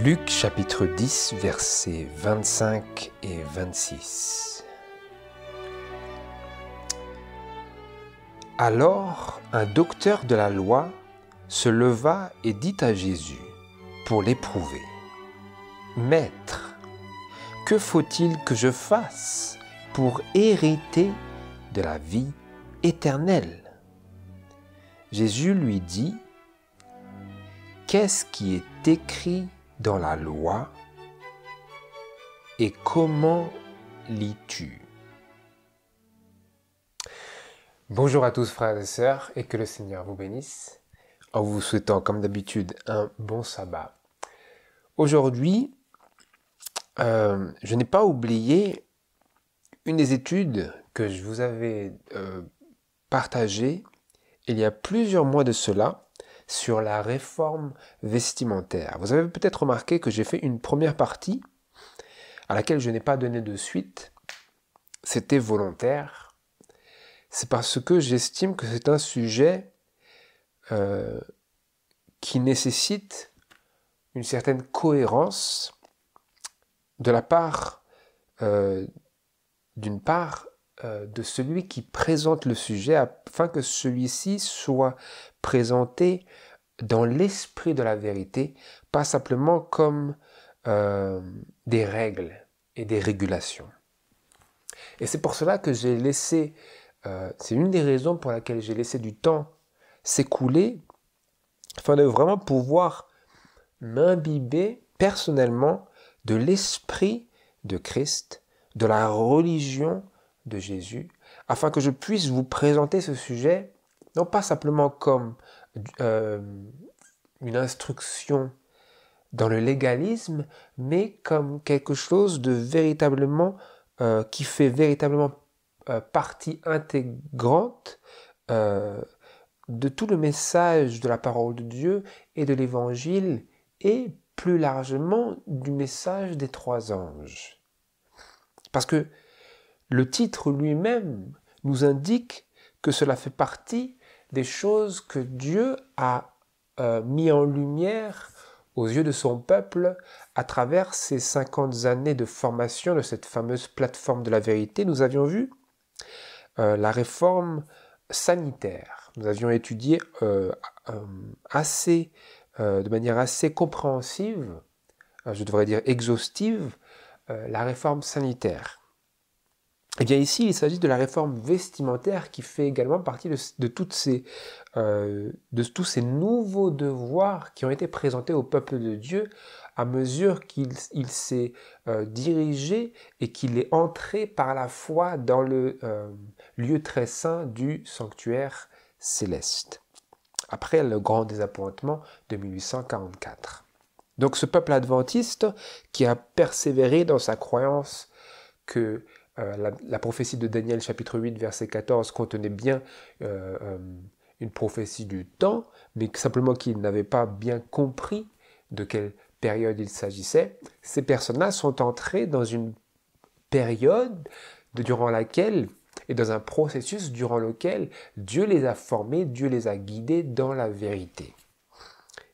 Luc chapitre 10, versets 25 et 26. Alors un docteur de la loi se leva et dit à Jésus, pour l'éprouver, « Maître, que faut-il que je fasse pour hériter de la vie éternelle ?» Jésus lui dit, « Qu'est-ce qui est écrit dans la loi et comment lis-tu » Bonjour à tous frères et sœurs et que le Seigneur vous bénisse en vous souhaitant comme d'habitude un bon sabbat. Aujourd'hui, je n'ai pas oublié une des études que je vous avais partagées il y a plusieurs mois de cela sur la réforme vestimentaire. Vous avez peut-être remarqué que j'ai fait une première partie à laquelle je n'ai pas donné de suite. C'était volontaire. C'est parce que j'estime que c'est un sujet qui nécessite une certaine cohérence de la part, d'une part, de celui qui présente le sujet afin que celui-ci soit présenté dans l'esprit de la vérité, pas simplement comme des règles et des régulations. Et c'est pour cela que j'ai laissé, c'est une des raisons pour laquelle j'ai laissé du temps s'écouler, afin de vraiment pouvoir m'imbiber personnellement de l'esprit de Christ, de la religion de Jésus, afin que je puisse vous présenter ce sujet, non pas simplement comme une instruction dans le légalisme, mais comme quelque chose de véritablement, qui fait véritablement partie intégrante de tout le message de la parole de Dieu et de l'Évangile, et plus largement du message des trois anges. Parce que le titre lui-même nous indique que cela fait partie des choses que Dieu a mis en lumière aux yeux de son peuple à travers ces 50 années de formation de cette fameuse plateforme de la vérité. Nous avions vu la réforme sanitaire. Nous avions étudié de manière assez compréhensive, je devrais dire exhaustive, la réforme sanitaire. Et bien ici, il s'agit de la réforme vestimentaire qui fait également partie de tous ces nouveaux devoirs qui ont été présentés au peuple de Dieu à mesure qu'il s'est dirigé et qu'il est entré par la foi dans le lieu très saint du sanctuaire céleste, après le grand désappointement de 1844. Donc ce peuple adventiste qui a persévéré dans sa croyance que la prophétie de Daniel chapitre 8 verset 14 contenait bien une prophétie du temps, mais simplement qu'ils n'avaient pas bien compris de quelle période il s'agissait. Ces personnes-là sont entrées dans une période durant laquelle, et dans un processus durant lequel Dieu les a formés, Dieu les a guidés dans la vérité.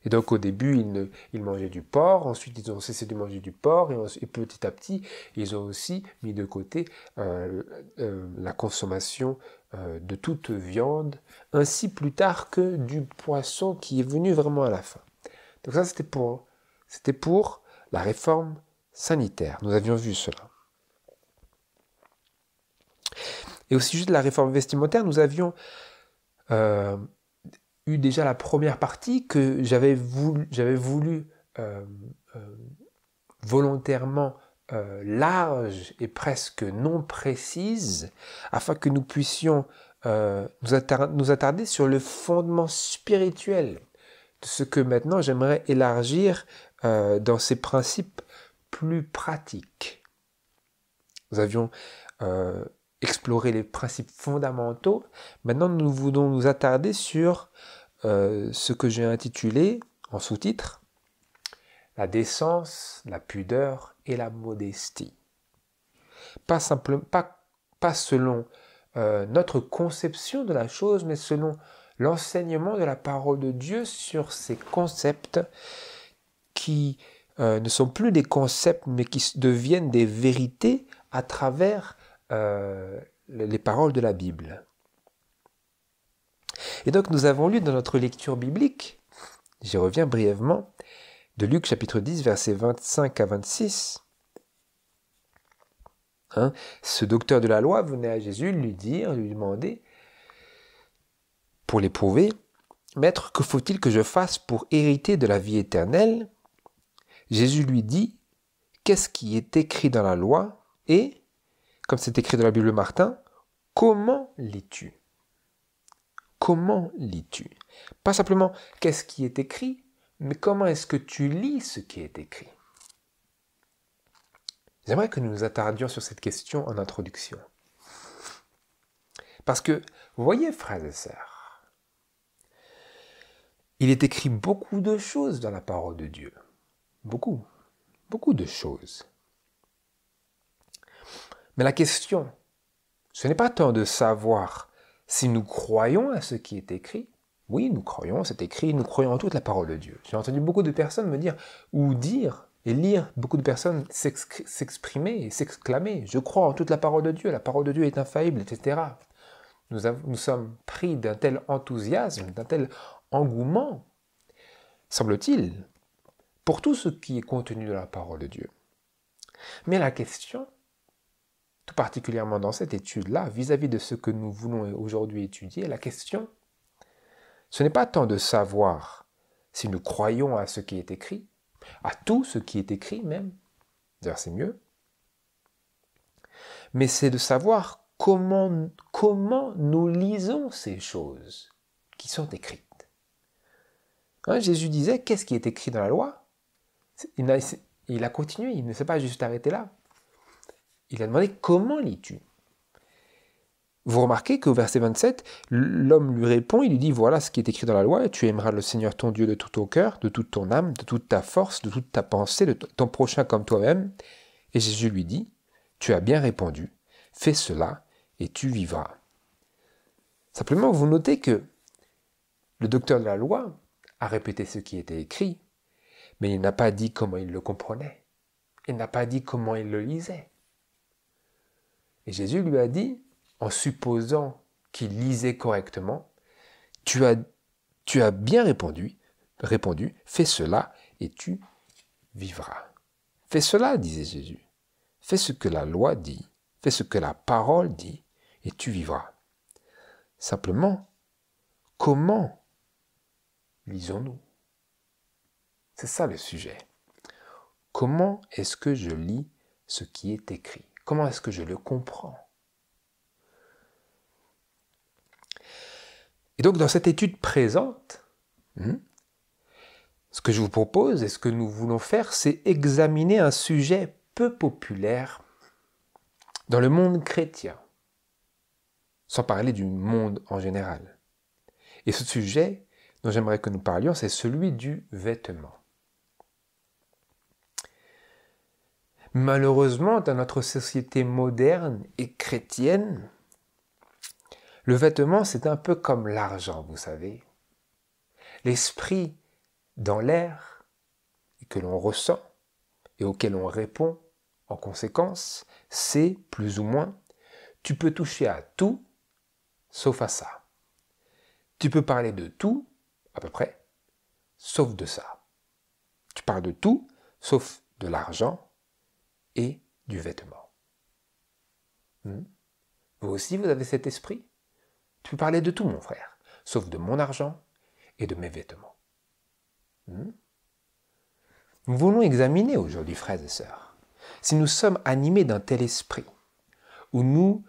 Et donc au début, ils mangeaient du porc, ensuite ils ont cessé de manger du porc, et petit à petit, ils ont aussi mis de côté la consommation de toute viande, ainsi plus tard que du poisson qui est venu vraiment à la fin. Donc ça, c'était pour la réforme sanitaire. Nous avions vu cela. Et au sujet de la réforme vestimentaire, nous avions eu déjà la première partie que j'avais voulu volontairement large et presque non précise, afin que nous puissions nous attarder sur le fondement spirituel de ce que maintenant j'aimerais élargir dans ces principes plus pratiques. Nous avions exploré les principes fondamentaux. Maintenant, nous voulons nous attarder sur ce que j'ai intitulé, en sous-titre, la décence, la pudeur et la modestie. Pas selon notre conception de la chose, mais selon l'enseignement de la parole de Dieu sur ces concepts qui ne sont plus des concepts, mais qui deviennent des vérités à travers les paroles de la Bible. Et donc nous avons lu dans notre lecture biblique, j'y reviens brièvement, de Luc chapitre 10, versets 25 à 26, ce docteur de la loi venait à Jésus lui demander, pour l'éprouver, « Maître, que faut-il que je fasse pour hériter de la vie éternelle ?» Jésus lui dit, « Qu'est-ce qui est écrit dans la loi et, comme c'est écrit dans la Bible Martin, comment lis-tu » Comment lis-tu? Pas simplement qu'est-ce qui est écrit, mais comment est-ce que tu lis ce qui est écrit? J'aimerais que nous nous attardions sur cette question en introduction. Parce que, vous voyez, frères et sœurs, il est écrit beaucoup de choses dans la parole de Dieu. Beaucoup de choses. Mais la question, ce n'est pas tant de savoir si nous croyons à ce qui est écrit. Oui, nous croyons, c'est écrit, nous croyons en toute la parole de Dieu. J'ai entendu beaucoup de personnes me dire, ou dire, et lire beaucoup de personnes s'exprimer et s'exclamer, je crois en toute la parole de Dieu est infaillible, etc. Nous sommes pris d'un tel enthousiasme, d'un tel engouement, semble-t-il, pour tout ce qui est contenu dans la parole de Dieu. Mais la question, tout particulièrement dans cette étude-là, vis-à-vis de ce que nous voulons aujourd'hui étudier, la question, ce n'est pas tant de savoir si nous croyons à ce qui est écrit, à tout ce qui est écrit même, d'ailleurs c'est mieux, mais c'est de savoir comment nous lisons ces choses qui sont écrites. Jésus disait, qu'est-ce qui est écrit dans la loi? Il a continué, il ne s'est pas juste arrêté là. Il a demandé, comment lis-tu? Vous remarquez qu'au verset 27, l'homme lui répond, il lui dit, voilà ce qui est écrit dans la loi, tu aimeras le Seigneur ton Dieu de tout ton cœur, de toute ton âme, de toute ta force, de toute ta pensée, de ton prochain comme toi-même. Et Jésus lui dit, tu as bien répondu, fais cela et tu vivras. Simplement, vous notez que le docteur de la loi a répété ce qui était écrit, mais il n'a pas dit comment il le comprenait. Il n'a pas dit comment il le lisait. Et Jésus lui a dit, en supposant qu'il lisait correctement, tu as bien répondu, fais cela et tu vivras. Fais cela, disait Jésus. Fais ce que la loi dit, fais ce que la parole dit et tu vivras. Simplement, comment lisons-nous? C'est ça le sujet. Comment est-ce que je lis ce qui est écrit? Comment est-ce que je le comprends? Et donc, dans cette étude présente, ce que je vous propose et ce que nous voulons faire, c'est examiner un sujet peu populaire dans le monde chrétien, sans parler du monde en général. Et ce sujet dont j'aimerais que nous parlions, c'est celui du vêtement. Malheureusement, dans notre société moderne et chrétienne, le vêtement, c'est un peu comme l'argent, vous savez. L'esprit dans l'air, que l'on ressent et auquel on répond en conséquence, c'est plus ou moins, tu peux toucher à tout, sauf à ça. Tu peux parler de tout, à peu près, sauf de ça. Tu parles de tout, sauf de l'argent et du vêtement. Vous aussi, vous avez cet esprit? Tu peux parler de tout, mon frère, sauf de mon argent et de mes vêtements. Nous voulons examiner aujourd'hui, frères et sœurs, si nous sommes animés d'un tel esprit, où nous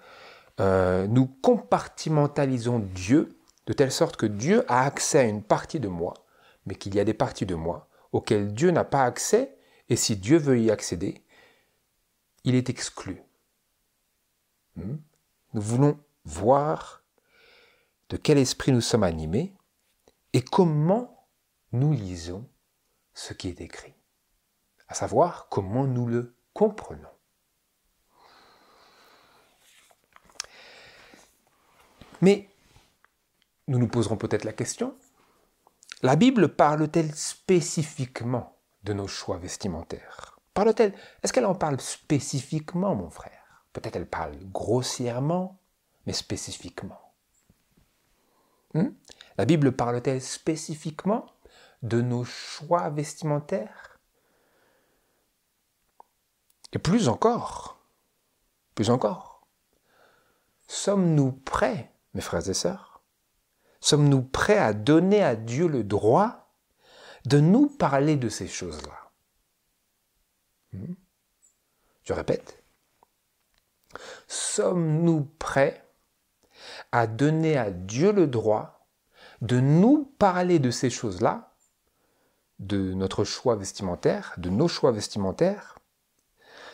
compartimentalisons Dieu, de telle sorte que Dieu a accès à une partie de moi, mais qu'il y a des parties de moi auxquelles Dieu n'a pas accès, et si Dieu veut y accéder, il est exclu. Nous voulons voir de quel esprit nous sommes animés et comment nous lisons ce qui est écrit, à savoir comment nous le comprenons. Mais nous nous poserons peut-être la question, la Bible parle-t-elle spécifiquement de nos choix vestimentaires? Parle-t-elle? Est-ce qu'elle en parle spécifiquement, mon frère? Peut-être elle parle grossièrement, mais spécifiquement. La Bible parle-t-elle spécifiquement de nos choix vestimentaires? Et plus encore, sommes-nous prêts, mes frères et sœurs, sommes-nous prêts à donner à Dieu le droit de nous parler de ces choses-là? Je répète, sommes-nous prêts à donner à Dieu le droit de nous parler de ces choses-là, de notre choix vestimentaire, de nos choix vestimentaires,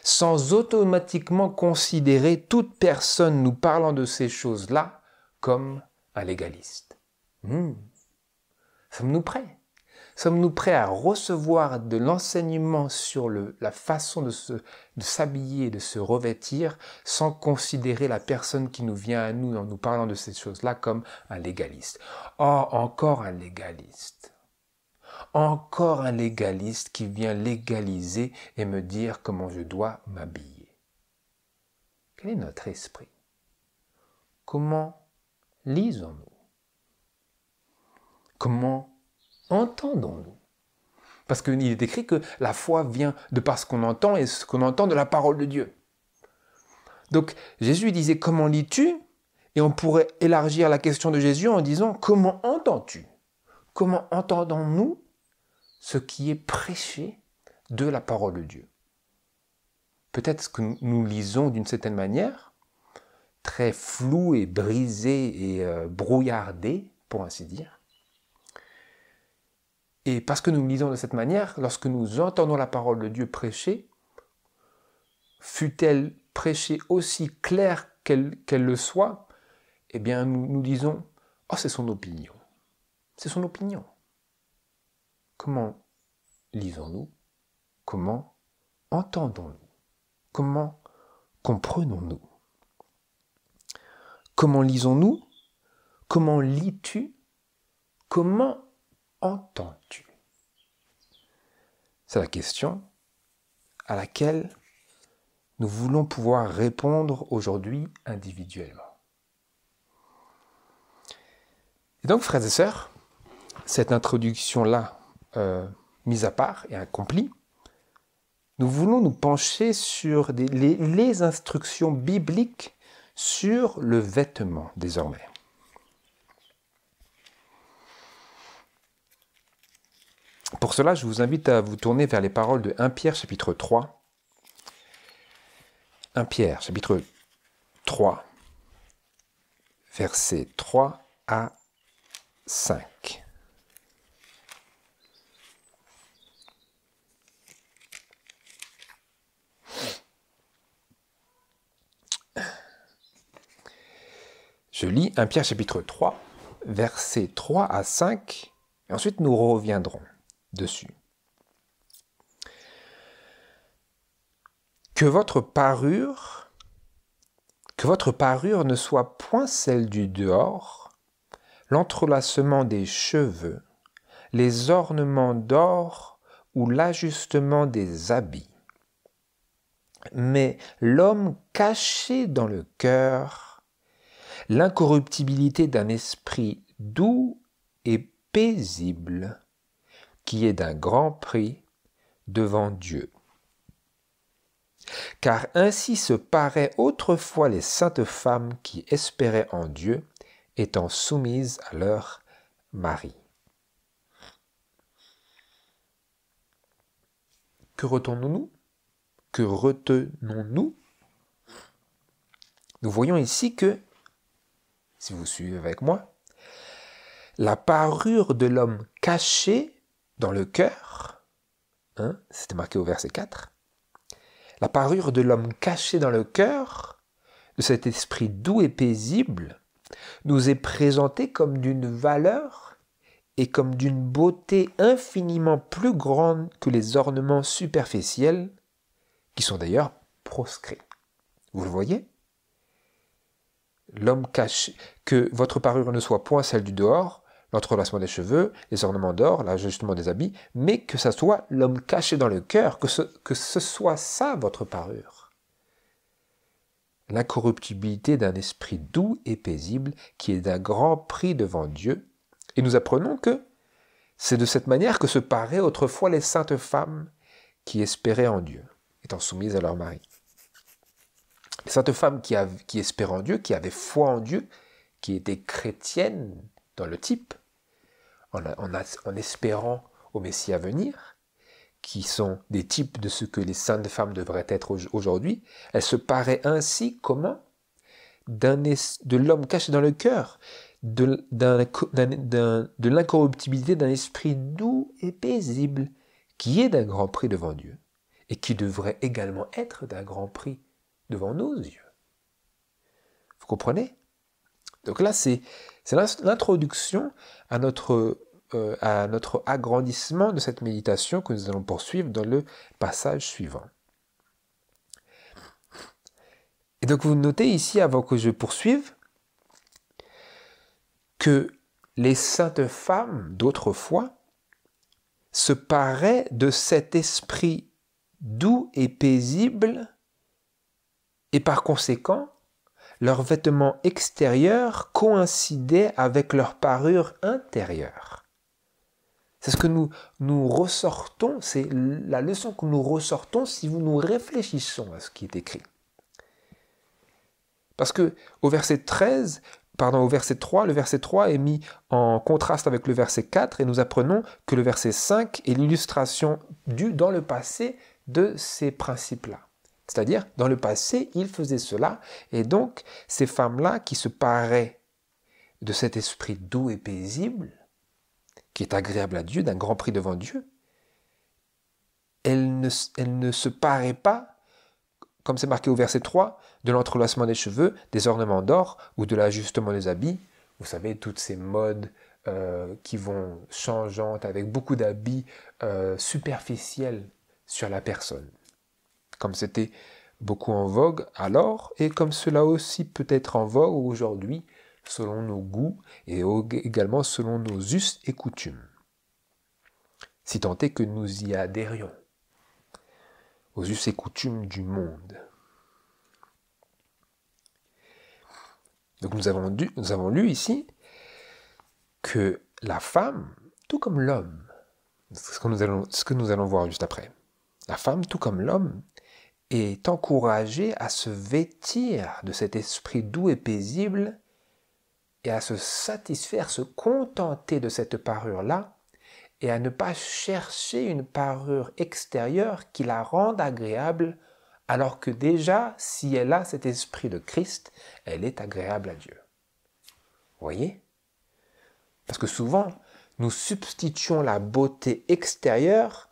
sans automatiquement considérer toute personne nous parlant de ces choses-là comme un légaliste? Sommes-nous prêts? Sommes-nous prêts à recevoir de l'enseignement sur la façon de s'habiller, de se revêtir, sans considérer la personne qui nous vient à nous en nous parlant de ces choses-là comme un légaliste? Oh, encore un légaliste. Encore un légaliste qui vient légaliser et me dire comment je dois m'habiller. Quel est notre esprit? Comment lisons-nous? Comment entendons-nous? Parce qu'il est écrit que la foi vient de par ce qu'on entend et ce qu'on entend de la parole de Dieu. Donc Jésus disait « Comment lis-tu » et on pourrait élargir la question de Jésus en disant « Comment entends-tu » Comment entendons-nous ce qui est prêché de la parole de Dieu? Peut-être que nous lisons d'une certaine manière, très flou et brisé et brouillardé, pour ainsi dire. Et parce que nous lisons de cette manière, lorsque nous entendons la parole de Dieu prêchée, fût-elle prêchée aussi claire qu'elle le soit, eh bien nous disons « Oh, c'est son opinion. C'est son opinion. » Comment lisons-nous? Comment entendons-nous? Comment comprenons-nous? Comment lisons-nous? Comment lis-tu? Comment entends-tu? C'est la question à laquelle nous voulons pouvoir répondre aujourd'hui individuellement. Et donc, frères et sœurs, cette introduction-là, mise à part et accomplie, nous voulons nous pencher sur les instructions bibliques sur le vêtement désormais. Pour cela, je vous invite à vous tourner vers les paroles de 1 Pierre chapitre 3. 1 Pierre chapitre 3, versets 3 à 5. Je lis 1 Pierre chapitre 3, versets 3 à 5, et ensuite nous reviendrons dessus. Que votre parure ne soit point celle du dehors, l'entrelacement des cheveux, les ornements d'or ou l'ajustement des habits, mais l'homme caché dans le cœur, l'incorruptibilité d'un esprit doux et paisible, qui est d'un grand prix devant Dieu. Car ainsi se paraient autrefois les saintes femmes qui espéraient en Dieu, étant soumises à leur mari. Que retenons-nous? Que retenons-nous? Nous voyons ici que, si vous suivez avec moi, la parure de l'homme caché dans le cœur, c'était marqué au verset 4, la parure de l'homme caché dans le cœur, de cet esprit doux et paisible, nous est présentée comme d'une valeur et comme d'une beauté infiniment plus grande que les ornements superficiels, qui sont d'ailleurs proscrits. Vous le voyez? L'homme caché, que votre parure ne soit point celle du dehors, l'entrelacement des cheveux, les ornements d'or, l'ajustement des habits, mais que ça soit l'homme caché dans le cœur, que ce soit ça votre parure. L'incorruptibilité d'un esprit doux et paisible qui est d'un grand prix devant Dieu. Et nous apprenons que c'est de cette manière que se paraient autrefois les saintes femmes qui espéraient en Dieu, étant soumises à leur mari. Les saintes femmes qui espéraient en Dieu, qui avaient foi en Dieu, qui étaient chrétiennes dans le type, en espérant au Messie à venir, qui sont des types de ce que les saintes femmes devraient être aujourd'hui, elles se paraient ainsi comment? De l'homme caché dans le cœur, de l'incorruptibilité d'un esprit doux et paisible, qui est d'un grand prix devant Dieu, et qui devrait également être d'un grand prix devant nos yeux. Vous comprenez? Donc là, c'est l'introduction à notre agrandissement de cette méditation que nous allons poursuivre dans le passage suivant. Et donc vous notez ici, avant que je poursuive, que les saintes femmes d'autrefois se paraient de cet esprit doux et paisible, et par conséquent, leurs vêtements extérieurs coïncidaient avec leur parure intérieure. C'est ce que nous ressortons, c'est la leçon que nous ressortons si nous réfléchissons à ce qui est écrit. Parce que au verset 3, le verset 3 est mis en contraste avec le verset 4 et nous apprenons que le verset 5 est l'illustration dans le passé de ces principes-là. C'est-à-dire, dans le passé, ils faisaient cela, et donc ces femmes-là qui se paraient de cet esprit doux et paisible, qui est agréable à Dieu, d'un grand prix devant Dieu, elles ne se paraient pas, comme c'est marqué au verset 3, de l'entrelacement des cheveux, des ornements d'or ou de l'ajustement des habits. Vous savez, toutes ces modes qui vont changeantes avec beaucoup d'habits superficiels sur la personne. Comme c'était beaucoup en vogue alors, et comme cela aussi peut être en vogue aujourd'hui, selon nos goûts et également selon nos us et coutumes. Si tant est que nous y adhérions aux us et coutumes du monde. Donc nous avons lu ici que la femme, tout comme l'homme, c'est ce que nous allons voir juste après, la femme, tout comme l'homme, est encouragée à se vêtir de cet esprit doux et paisible et à se satisfaire, se contenter de cette parure-là et à ne pas chercher une parure extérieure qui la rende agréable, alors que déjà, si elle a cet esprit de Christ, elle est agréable à Dieu. Vous voyez? Parce que souvent, nous substituons la beauté extérieure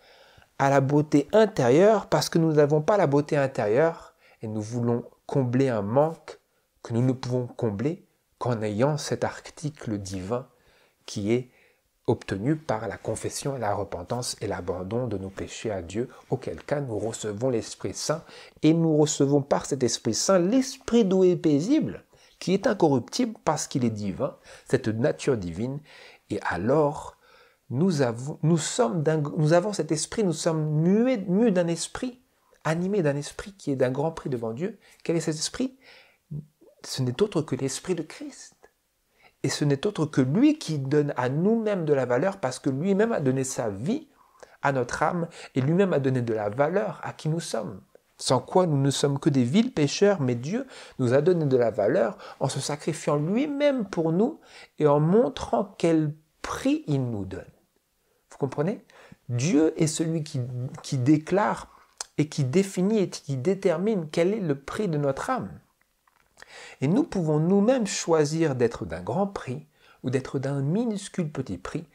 à la beauté intérieure parce que nous n'avons pas la beauté intérieure et nous voulons combler un manque que nous ne pouvons combler qu'en ayant cet article divin qui est obtenu par la confession et la repentance et l'abandon de nos péchés à Dieu, auquel cas nous recevons l'Esprit Saint et nous recevons par cet Esprit Saint l'Esprit doux et paisible qui est incorruptible parce qu'il est divin, cette nature divine, et alors nous avons cet esprit, nous sommes mués d'un esprit, animés d'un esprit qui est d'un grand prix devant Dieu. Quel est cet esprit? Ce n'est autre que l'esprit de Christ. Et ce n'est autre que lui qui donne à nous-mêmes de la valeur parce que lui-même a donné sa vie à notre âme et lui-même a donné de la valeur à qui nous sommes. Sans quoi nous ne sommes que des vils pécheurs, mais Dieu nous a donné de la valeur en se sacrifiant lui-même pour nous et en montrant quel prix il nous donne. Vous comprenez? Dieu est celui qui déclare et qui définit et qui détermine quel est le prix de notre âme. Et nous pouvons nous-mêmes choisir d'être d'un grand prix ou d'être d'un minuscule petit prix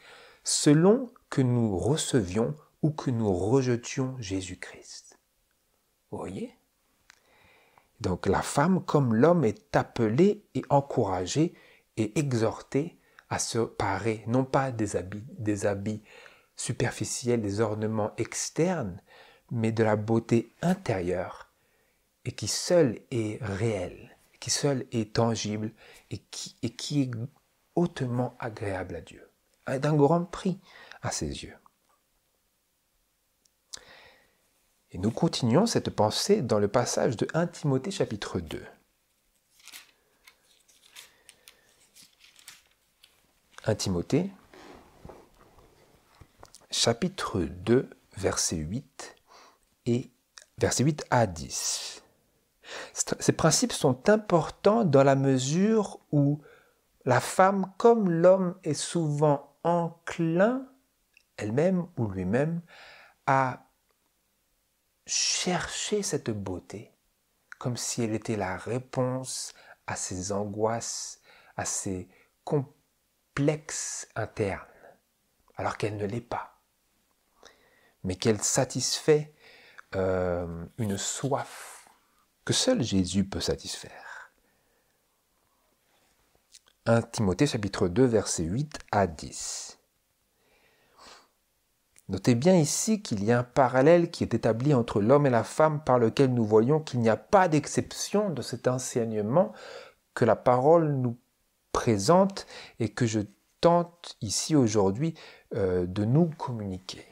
selon que nous recevions ou que nous rejetions Jésus-Christ. Vous voyez? Donc la femme comme l'homme est appelée et encouragée et exhortée à se parer, non pas des habits superficiels, des ornements externes, mais de la beauté intérieure et qui seule est réelle, qui seule est tangible et qui est hautement agréable à Dieu. d'un grand prix à ses yeux. Et nous continuons cette pensée dans le passage de 1 Timothée chapitre 2. 1 Timothée chapitre 2, verset 8 et verset 8 à 10. Ces principes sont importants dans la mesure où la femme, comme l'homme, est souvent enclin, elle-même ou lui-même, à chercher cette beauté, comme si elle était la réponse à ses angoisses, à ses complexes internes, alors qu'elle ne l'est pas, mais qu'elle satisfait une soif que seul Jésus peut satisfaire. 1 Timothée chapitre 2, versets 8 à 10. Notez bien ici qu'il y a un parallèle qui est établi entre l'homme et la femme par lequel nous voyons qu'il n'y a pas d'exception de cet enseignement que la parole nous présente et que je tente ici aujourd'hui de nous communiquer.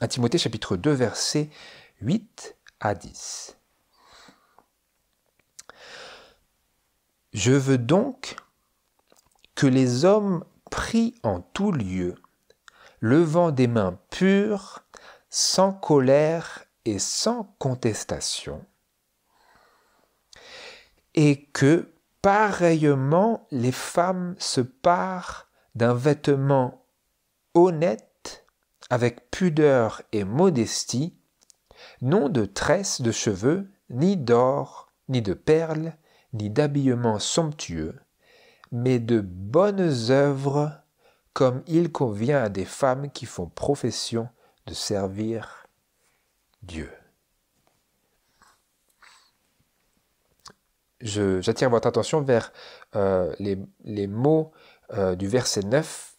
1 Timothée chapitre 2, versets 8 à 10. Je veux donc que les hommes prient en tout lieu, levant des mains pures, sans colère et sans contestation, et que, pareillement, les femmes se parent d'un vêtement honnête, avec pudeur et modestie, non de tresses de cheveux, ni d'or, ni de perles, ni d'habillement somptueux, mais de bonnes œuvres, comme il convient à des femmes qui font profession de servir Dieu. J'attire votre attention vers les mots du verset 9,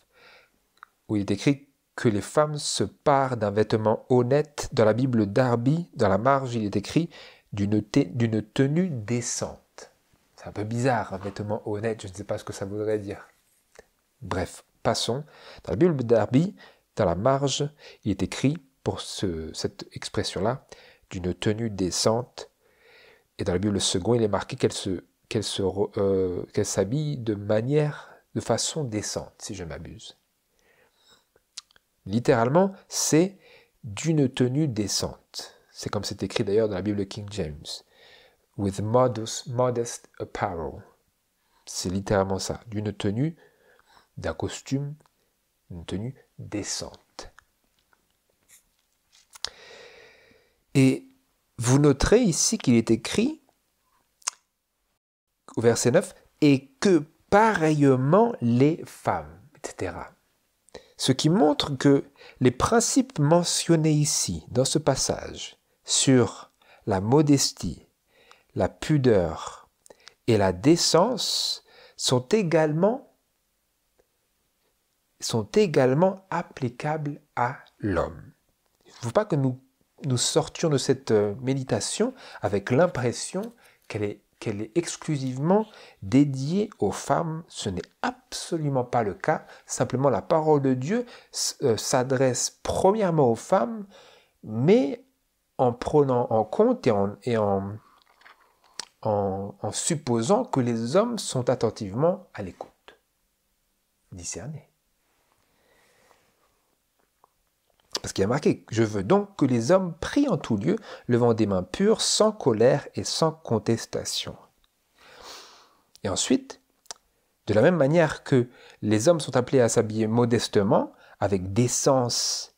où il est écrit que les femmes se parent d'un vêtement honnête. Dans la Bible Darby, dans la marge, il est écrit d'une tenue décente. C'est un peu bizarre, un vêtement honnête, je ne sais pas ce que ça voudrait dire. Bref, passons. Dans la Bible Darby, dans la marge, il est écrit, pour cette expression-là, d'une tenue décente. Et dans la Bible Second, il est marqué qu'elle s'habille de façon décente, si je ne m'abuse. Littéralement, c'est d'une tenue décente. C'est comme c'est écrit d'ailleurs dans la Bible King James. With modest apparel. C'est littéralement ça. D'une tenue, d'un costume, une tenue décente. Et vous noterez ici qu'il est écrit, au verset 9, « et que pareillement les femmes », etc. Ce qui montre que les principes mentionnés ici, dans ce passage, sur la modestie, la pudeur et la décence, sont également applicables à l'homme. Il ne faut pas que nous sortions de cette méditation avec l'impression qu'elle est exclusivement dédiée aux femmes. Ce n'est absolument pas le cas. Simplement, la parole de Dieu s'adresse premièrement aux femmes, mais en prenant en compte et en supposant que les hommes sont attentivement à l'écoute, discernés. Parce qu'il y a marqué « Je veux donc que les hommes prient en tout lieu, levant des mains pures, sans colère et sans contestation. » Et ensuite, de la même manière que les hommes sont appelés à s'habiller modestement, avec décence,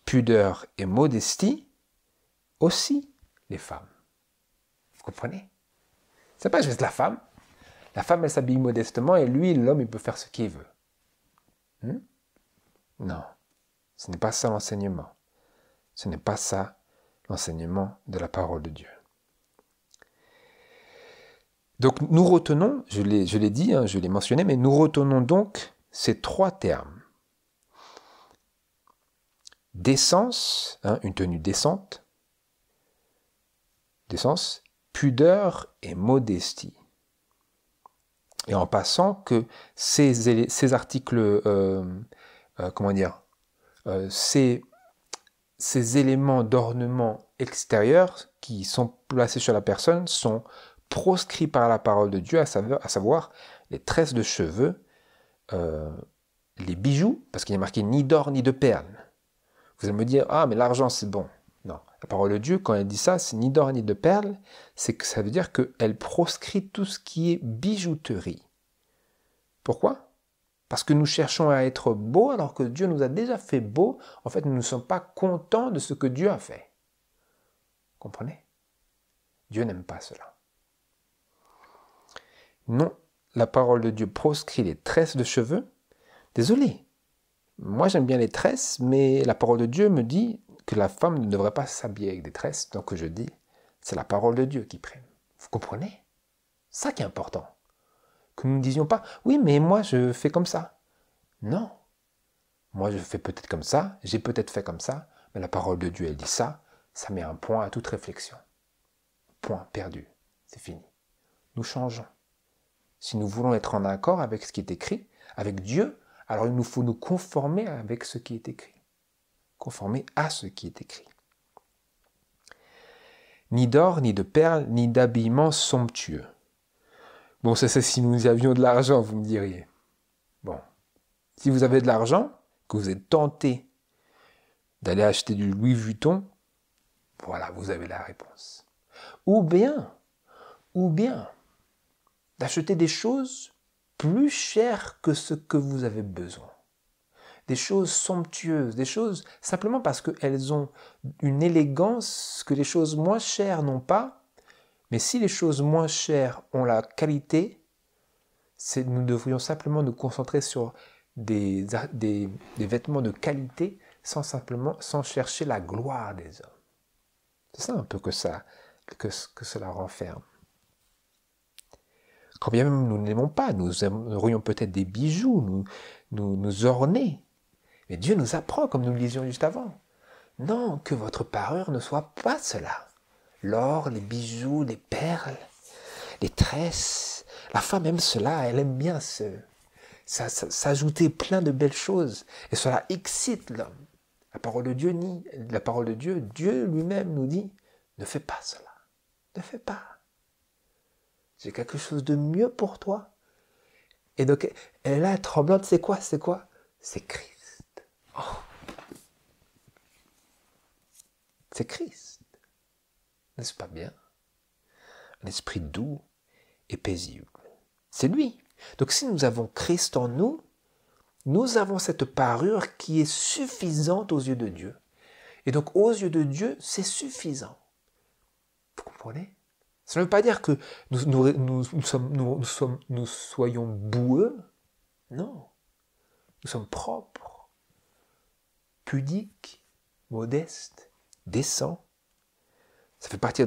pudeur et modestie, aussi les femmes. Vous comprenez? C'est pas juste la femme. La femme, elle s'habille modestement et lui, l'homme, il peut faire ce qu'il veut. Non, ce n'est pas ça l'enseignement. Ce n'est pas ça l'enseignement de la parole de Dieu. Donc nous retenons, je l'ai dit, je l'ai mentionné, mais nous retenons donc ces trois termes. Décence, une tenue décente, pudeur et modestie. et en passant que ces articles, comment dire, ces éléments d'ornement extérieur qui sont placés sur la personne sont proscrits par la parole de Dieu, à savoir les tresses de cheveux, les bijoux, parce qu'il n'y a marqué ni d'or ni de perles. Vous allez me dire, ah mais l'argent c'est bon. Non, la parole de Dieu, quand elle dit ça, c'est ni d'or ni de perles, c'est que ça veut dire qu'elle proscrit tout ce qui est bijouterie. Pourquoi ? Parce que nous cherchons à être beaux alors que Dieu nous a déjà fait beaux. En fait, nous ne sommes pas contents de ce que Dieu a fait. Comprenez ? Dieu n'aime pas cela. Non, la parole de Dieu proscrit les tresses de cheveux. Désolé, moi j'aime bien les tresses, mais la parole de Dieu me dit que la femme ne devrait pas s'habiller avec des tresses. Donc je dis, c'est la parole de Dieu qui prime. Vous comprenez ? C'est ça qui est important. Que nous ne disions pas, oui, mais moi je fais comme ça. Non. Moi je fais peut-être comme ça, j'ai peut-être fait comme ça, mais la parole de Dieu elle dit ça, ça met un point à toute réflexion. Point perdu. C'est fini. Nous changeons. Si nous voulons être en accord avec ce qui est écrit, avec Dieu, alors il nous faut nous conformer avec ce qui est écrit. Conformer à ce qui est écrit. Ni d'or, ni de perles, ni d'habillement somptueux. Bon, ça c'est si nous avions de l'argent, vous me diriez. Bon, si vous avez de l'argent, que vous êtes tenté d'aller acheter du Louis Vuitton, voilà, vous avez la réponse. Ou bien, d'acheter des choses plus chères que ce que vous avez besoin. Des choses somptueuses, des choses simplement parce qu'elles ont une élégance que les choses moins chères n'ont pas. Mais si les choses moins chères ont la qualité, nous devrions simplement nous concentrer sur des vêtements de qualité sans chercher la gloire des hommes. C'est ça un peu que cela renferme. Quand bien même nous n'aimons pas, nous aimerions peut-être des bijoux, nous orner. Mais Dieu nous apprend, comme nous le disions juste avant. Non, que votre parure ne soit pas cela. L'or, les bijoux, les perles, les tresses. La femme aime cela, elle aime bien s'ajouter plein de belles choses. Et cela excite l'homme. La parole de Dieu, Dieu lui-même nous dit, ne fais pas cela. Ne fais pas. J'ai quelque chose de mieux pour toi. Et donc, elle est là, tremblante, c'est quoi ? C'est Christ. Oh. C'est Christ. N'est-ce pas bien ? Un esprit doux et paisible. C'est lui. Donc si nous avons Christ en nous, nous avons cette parure qui est suffisante aux yeux de Dieu. Et donc aux yeux de Dieu, c'est suffisant. Vous comprenez ? Ça ne veut pas dire que nous soyons boueux. Non. Nous sommes propres, pudiques, modestes, décents. Ça fait partie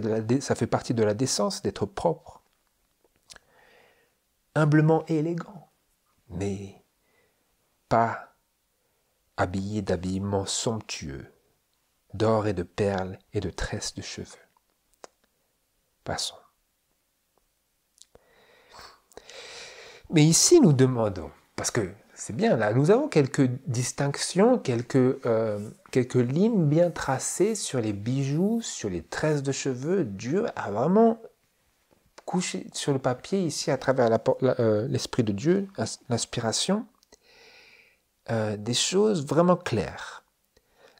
de la décence d'être propre. Humblement élégant, mais pas habillé d'habillements somptueux, d'or et de perles et de tresses de cheveux. Passons. Mais ici, nous demandons, parce que c'est bien, là, nous avons quelques distinctions, quelques lignes bien tracées sur les bijoux, sur les tresses de cheveux. Dieu a vraiment couché sur le papier, ici, à travers l'Esprit de Dieu, l'inspiration, des choses vraiment claires.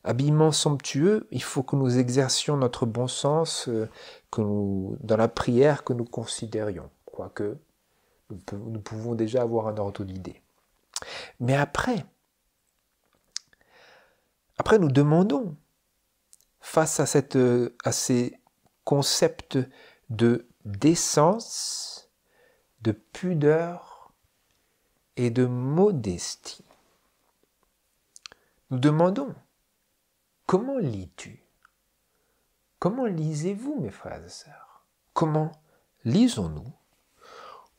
Habillement somptueux, il faut que nous exercions notre bon sens dans la prière que nous considérions, quoique nous pouvons déjà avoir un ordre d'idée. Mais après nous demandons, face à ces concepts de décence, de pudeur et de modestie, nous demandons, comment lis-tu ? Comment lisez-vous, mes frères et sœurs ? Comment lisons-nous ?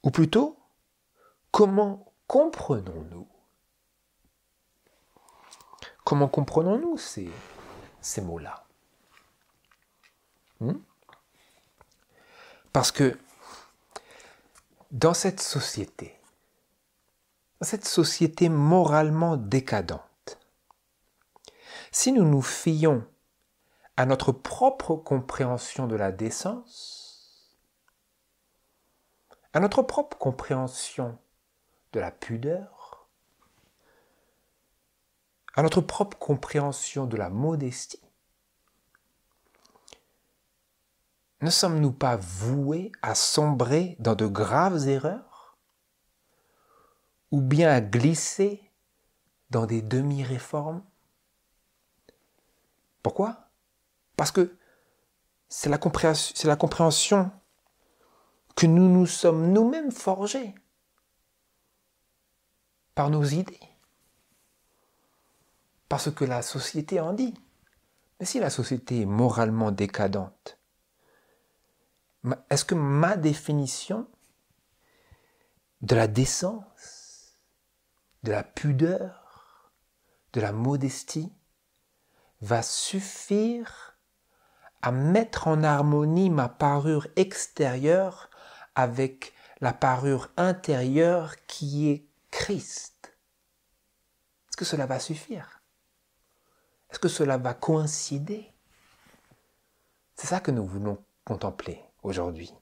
Ou plutôt, comment comprenons-nous ? Comment comprenons-nous ces mots-là ? Parce que dans cette société moralement décadente, si nous nous fions à notre propre compréhension de la décence, à notre propre compréhension de la pudeur, à notre propre compréhension de la modestie, ne sommes-nous pas voués à sombrer dans de graves erreurs ou bien à glisser dans des demi-réformes? Pourquoi? Parce que c'est la compréhension que nous nous sommes nous-mêmes forgés par nos idées, parce que la société en dit. Mais si la société est moralement décadente, est-ce que ma définition de la décence, de la pudeur, de la modestie va suffire à mettre en harmonie ma parure extérieure avec la parure intérieure qui est Christ? Est-ce que cela va suffire? Est-ce que cela va coïncider? C'est ça que nous voulons contempler aujourd'hui.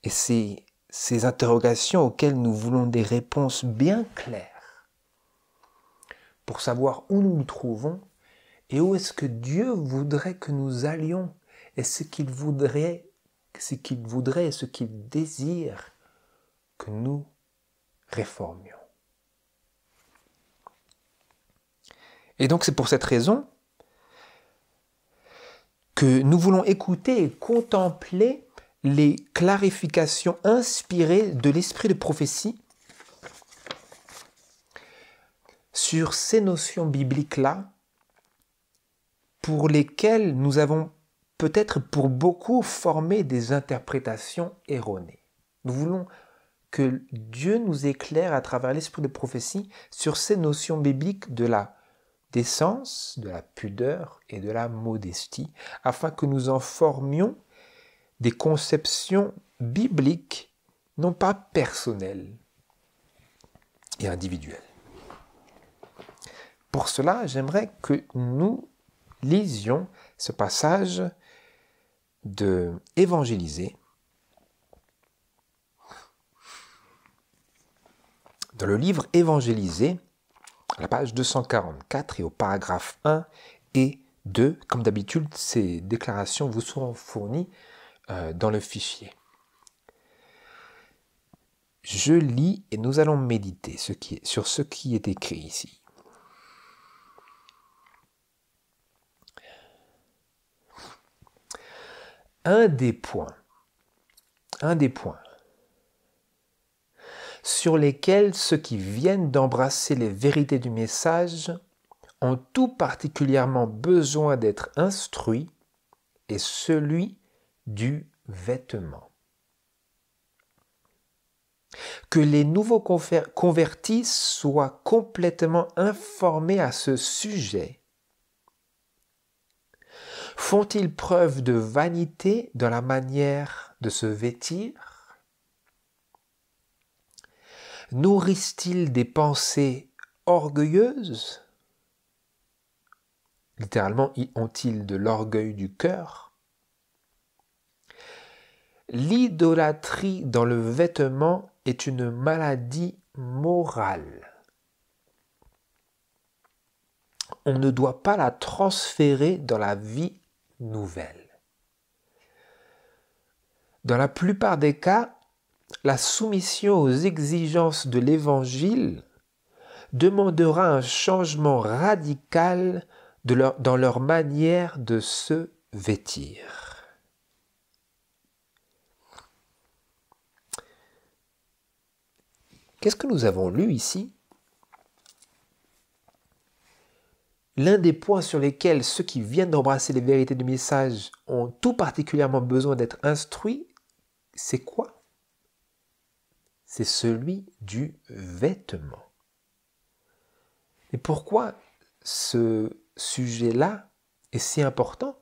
Et c'est ces interrogations auxquelles nous voulons des réponses bien claires pour savoir où nous nous trouvons et où est-ce que Dieu voudrait que nous allions et ce qu'il voudrait et ce qu'il désire que nous réformions. Et donc c'est pour cette raison que nous voulons écouter et contempler les clarifications inspirées de l'esprit de prophétie sur ces notions bibliques-là, pour lesquelles nous avons peut-être pour beaucoup formé des interprétations erronées. Nous voulons que Dieu nous éclaire à travers l'esprit de prophétie sur ces notions bibliques de la décence, de la pudeur et de la modestie, afin que nous en formions des conceptions bibliques, non pas personnelles et individuelles. Pour cela, j'aimerais que nous lisions ce passage de Évangélisée dans le livre Évangélisée, à la page 244 et au paragraphe 1 et 2. Comme d'habitude, ces déclarations vous seront fournies dans le fichier. Je lis et nous allons méditer sur ce qui est écrit ici. Un des points sur lesquels ceux qui viennent d'embrasser les vérités du message ont tout particulièrement besoin d'être instruits est celui du vêtement. Que les nouveaux convertis soient complètement informés à ce sujet. Font-ils preuve de vanité dans la manière de se vêtir? Nourrissent-ils des pensées orgueilleuses? Littéralement, ont-ils de l'orgueil du cœur? L'idolâtrie dans le vêtement est une maladie morale. On ne doit pas la transférer dans la vie nouvelle. Dans la plupart des cas, la soumission aux exigences de l'Évangile demandera un changement radical dans leur manière de se vêtir. Qu'est-ce que nous avons lu ici? L'un des points sur lesquels ceux qui viennent d'embrasser les vérités du message ont tout particulièrement besoin d'être instruits, c'est quoi? C'est celui du vêtement. Et pourquoi ce sujet-là est si important?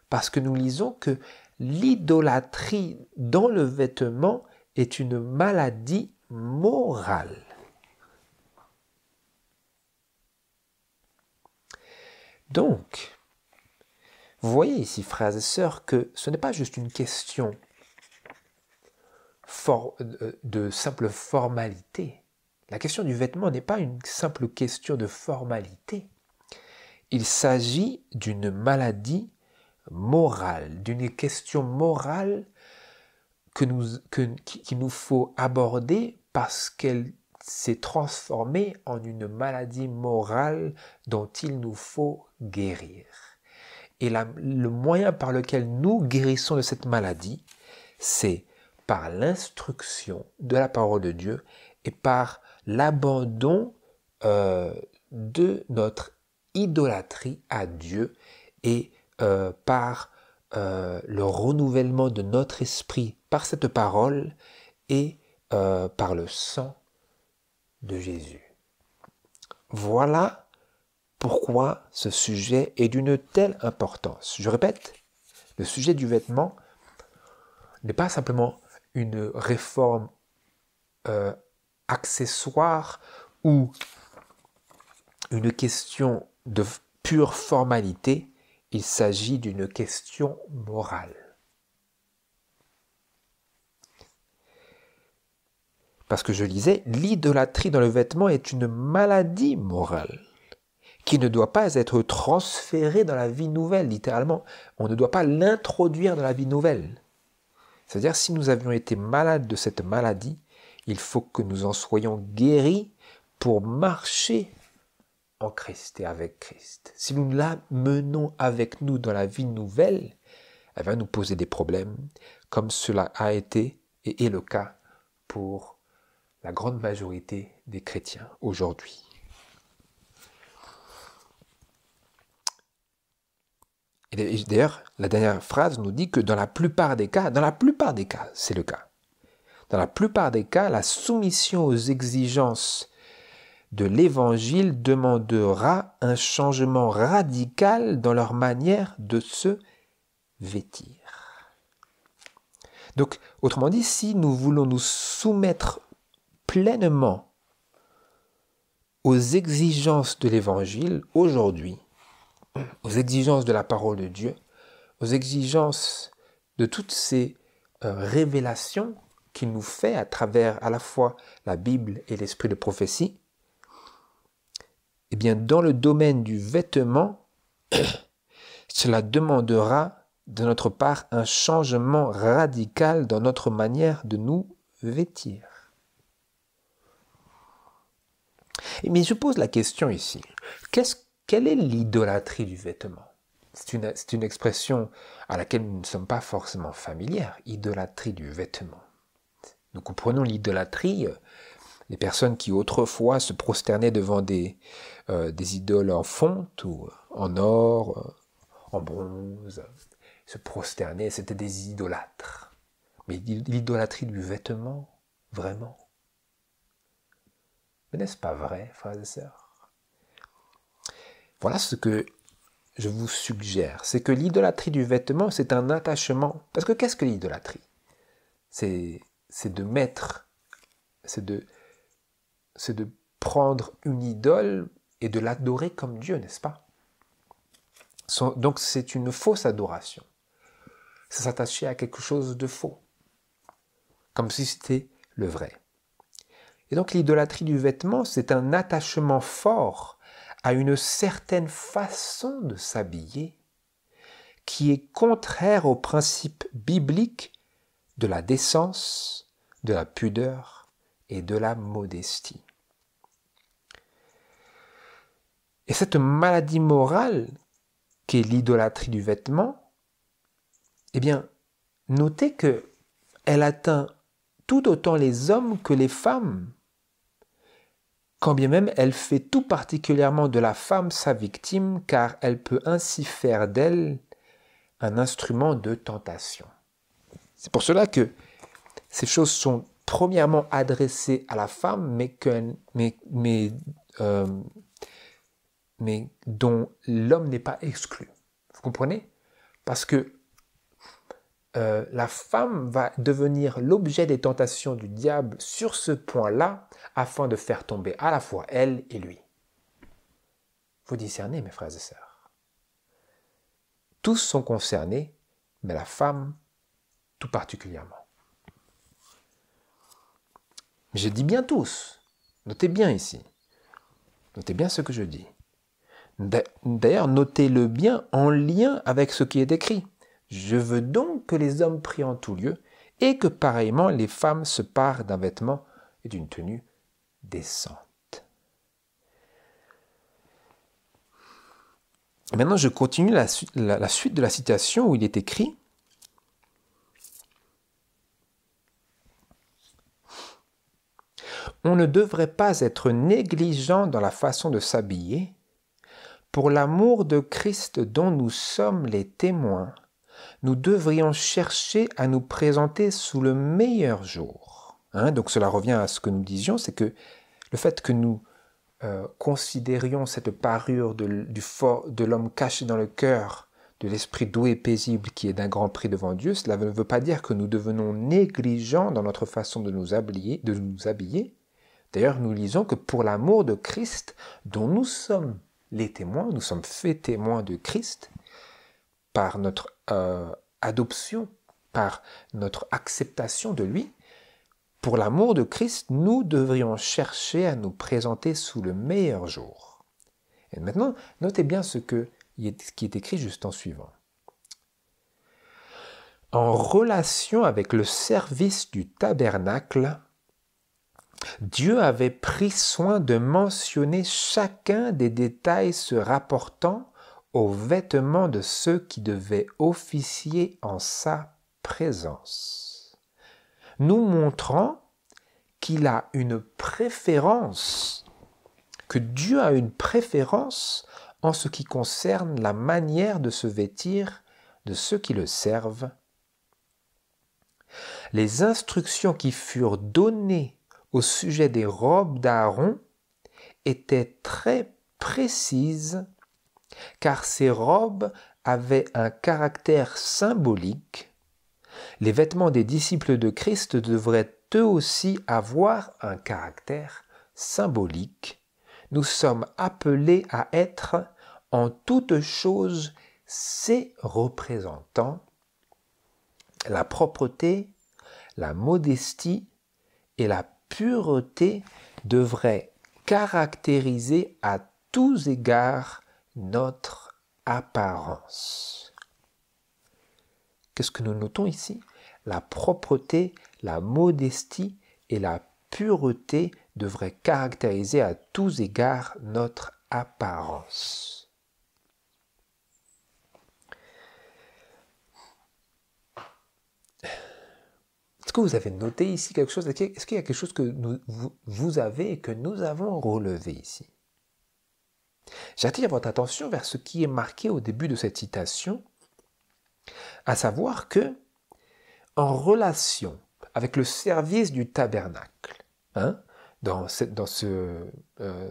Parce que nous lisons que l'idolâtrie dans le vêtement est une maladie morale. Donc, vous voyez ici, frères et sœurs, que ce n'est pas juste une question de simple formalité. La question du vêtement n'est pas une simple question de formalité. Il s'agit d'une maladie morale, d'une question morale qu'il nous faut aborder parce qu'elle s'est transformée en une maladie morale dont il nous faut guérir. Et le moyen par lequel nous guérissons de cette maladie, c'est par l'instruction de la parole de Dieu et par l'abandon de notre idolâtrie à Dieu et par le renouvellement de notre esprit par cette parole et par le sang de Jésus. Voilà pourquoi ce sujet est d'une telle importance. Je répète, le sujet du vêtement n'est pas simplement une réforme accessoire ou une question de pure formalité, il s'agit d'une question morale. Parce que je disais, l'idolâtrie dans le vêtement est une maladie morale qui ne doit pas être transférée dans la vie nouvelle, littéralement. On ne doit pas l'introduire dans la vie nouvelle. C'est-à-dire, si nous avions été malades de cette maladie, il faut que nous en soyons guéris pour marcher en Christ et avec Christ. Si nous la menons avec nous dans la vie nouvelle, elle va nous poser des problèmes, comme cela a été et est le cas pour la grande majorité des chrétiens aujourd'hui. Et d'ailleurs, la dernière phrase nous dit que dans la plupart des cas, c'est le cas. Dans la plupart des cas, la soumission aux exigences de l'Évangile demandera un changement radical dans leur manière de se vêtir. Donc, autrement dit, si nous voulons nous soumettre pleinement aux exigences de l'Évangile aujourd'hui, aux exigences de la parole de Dieu, aux exigences de toutes ces révélations qu'il nous fait à travers à la fois la Bible et l'esprit de prophétie, eh bien, dans le domaine du vêtement, cela demandera de notre part un changement radical dans notre manière de nous vêtir. Mais je pose la question ici, quelle est l'idolâtrie du vêtement ? C'est une expression à laquelle nous ne sommes pas forcément familières, idolâtrie du vêtement. Nous comprenons l'idolâtrie, les personnes qui autrefois se prosternaient devant des idoles en fonte ou en or, en bronze, se prosternaient, c'était des idolâtres. Mais l'idolâtrie du vêtement, vraiment ? Mais n'est-ce pas vrai, frères et sœurs ? Voilà ce que je vous suggère, c'est que l'idolâtrie du vêtement, c'est un attachement. Parce que qu'est-ce que l'idolâtrie ? C'est de prendre une idole et de l'adorer comme Dieu, n'est-ce pas ? Donc c'est une fausse adoration. C'est s'attacher à quelque chose de faux, comme si c'était le vrai. Et donc l'idolâtrie du vêtement, c'est un attachement fort à une certaine façon de s'habiller qui est contraire au principe biblique de la décence, de la pudeur et de la modestie. Et cette maladie morale qu'est l'idolâtrie du vêtement, eh bien, notez qu'elle atteint tout autant les hommes que les femmes, quand bien même elle fait tout particulièrement de la femme sa victime, car elle peut ainsi faire d'elle un instrument de tentation. C'est pour cela que ces choses sont premièrement adressées à la femme, mais dont l'homme n'est pas exclu. Vous comprenez ? Parce que la femme va devenir l'objet des tentations du diable sur ce point-là, afin de faire tomber à la fois elle et lui. Vous discernez, mes frères et sœurs. Tous sont concernés, mais la femme tout particulièrement. Je dis bien tous. Notez bien ici. Notez bien ce que je dis. D'ailleurs, notez-le bien en lien avec ce qui est écrit. Je veux donc que les hommes prient en tout lieu et que pareillement les femmes se parent d'un vêtement et d'une tenue décente. Maintenant, je continue la suite de la citation où il est écrit « On ne devrait pas être négligent dans la façon de s'habiller. Pour l'amour de Christ dont nous sommes les témoins, nous devrions chercher à nous présenter sous le meilleur jour. » Donc cela revient à ce que nous disions, c'est que le fait que nous considérions cette parure de l'homme caché dans le cœur, de l'esprit doux et paisible qui est d'un grand prix devant Dieu, cela ne veut pas dire que nous devenons négligents dans notre façon de nous habiller. D'ailleurs, nous lisons que pour l'amour de Christ, dont nous sommes les témoins, nous sommes faits témoins de Christ, par notre adoption, par notre acceptation de lui, pour l'amour de Christ, nous devrions chercher à nous présenter sous le meilleur jour. Et maintenant, notez bien ce qui est écrit juste en suivant. En relation avec le service du tabernacle, Dieu avait pris soin de mentionner chacun des détails se rapportant aux vêtements de ceux qui devaient officier en sa présence, nous montrant qu'il a une préférence, que Dieu a une préférence en ce qui concerne la manière de se vêtir de ceux qui le servent. Les instructions qui furent données au sujet des robes d'Aaron étaient très précises, car ces robes avaient un caractère symbolique. Les vêtements des disciples de Christ devraient eux aussi avoir un caractère symbolique. Nous sommes appelés à être en toutes choses ses représentants. La propreté, la modestie et la pureté devraient caractériser à tous égards notre apparence. Qu'est-ce que nous notons ici? La propreté, la modestie et la pureté devraient caractériser à tous égards notre apparence. Est-ce que vous avez noté ici quelque chose? Est-ce qu'il y a quelque chose que vous avez et que nous avons relevé ici? J'attire votre attention vers ce qui est marqué au début de cette citation, à savoir que, en relation avec le service du tabernacle, dans ce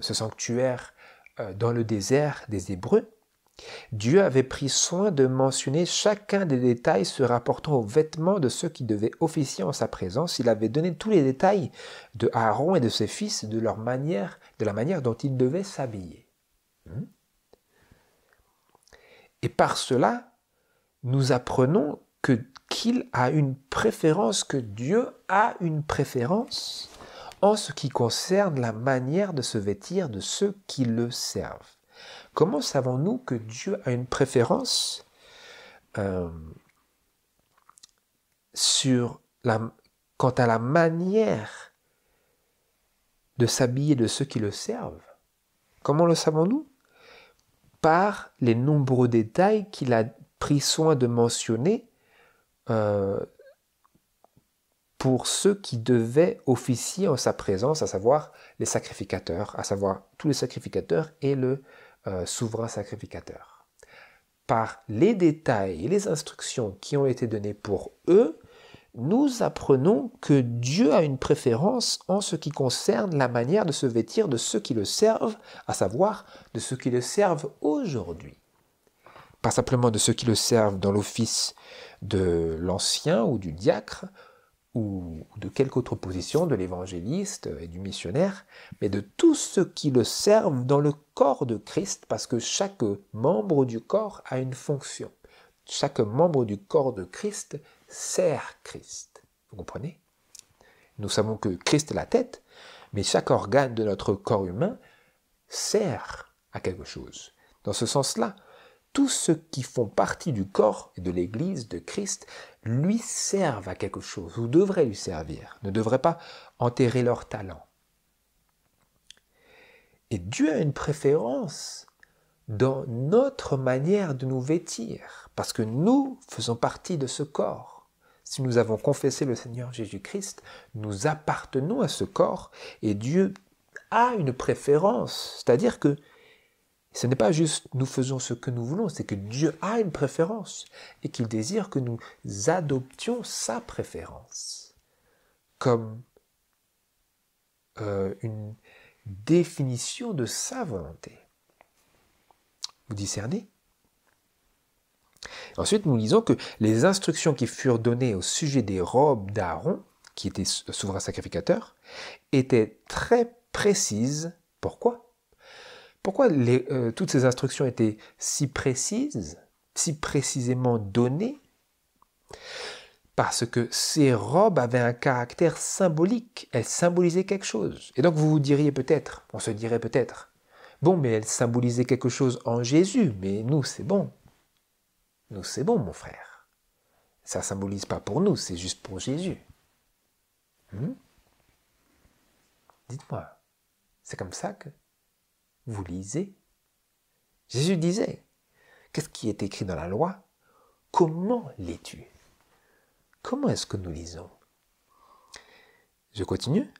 sanctuaire dans le désert des Hébreux, Dieu avait pris soin de mentionner chacun des détails se rapportant aux vêtements de ceux qui devaient officier en sa présence. Il avait donné tous les détails de Aaron et de ses fils, de la manière dont ils devaient s'habiller. Et par cela, nous apprenons qu'il a une préférence, que Dieu a une préférence en ce qui concerne la manière de se vêtir de ceux qui le servent. Comment savons-nous que Dieu a une préférence quant à la manière de s'habiller de ceux qui le servent? Comment le savons-nous? Par les nombreux détails qu'il a pris soin de mentionner pour ceux qui devaient officier en sa présence, à savoir les sacrificateurs, à savoir tous les sacrificateurs et le souverain sacrificateur. Par les détails et les instructions qui ont été données pour eux, nous apprenons que Dieu a une préférence en ce qui concerne la manière de se vêtir de ceux qui le servent, à savoir de ceux qui le servent aujourd'hui. Pas simplement de ceux qui le servent dans l'office de l'ancien ou du diacre, ou de quelque autre position, de l'évangéliste et du missionnaire, mais de tous ceux qui le servent dans le corps de Christ, parce que chaque membre du corps a une fonction. Chaque membre du corps de Christ sert Christ. Vous comprenez? Nous savons que Christ est la tête, mais chaque organe de notre corps humain sert à quelque chose. Dans ce sens-là, tous ceux qui font partie du corps et de l'Église de Christ lui servent à quelque chose, ou devraient lui servir, ne devraient pas enterrer leur talent. Et Dieu a une préférence dans notre manière de nous vêtir, parce que nous faisons partie de ce corps. Si nous avons confessé le Seigneur Jésus-Christ, nous appartenons à ce corps, et Dieu a une préférence, c'est-à-dire que ce n'est pas juste nous faisons ce que nous voulons, c'est que Dieu a une préférence et qu'il désire que nous adoptions sa préférence comme une définition de sa volonté. Vous discernez? Ensuite, nous lisons que les instructions qui furent données au sujet des robes d'Aaron, qui était souverain sacrificateur, étaient très précises. Pourquoi? Pourquoi toutes ces instructions étaient si précises, si précisément données? Parce que ces robes avaient un caractère symbolique, elles symbolisaient quelque chose. Et donc vous vous diriez peut-être, on se dirait peut-être, bon, mais elles symbolisaient quelque chose en Jésus, mais nous c'est bon. Nous c'est bon, mon frère. Ça ne symbolise pas pour nous, c'est juste pour Jésus. Dites-moi, c'est comme ça que vous lisez? Jésus disait, qu'est-ce qui est écrit dans la loi? Comment lis-tu? Comment est-ce que nous lisons? Je continue.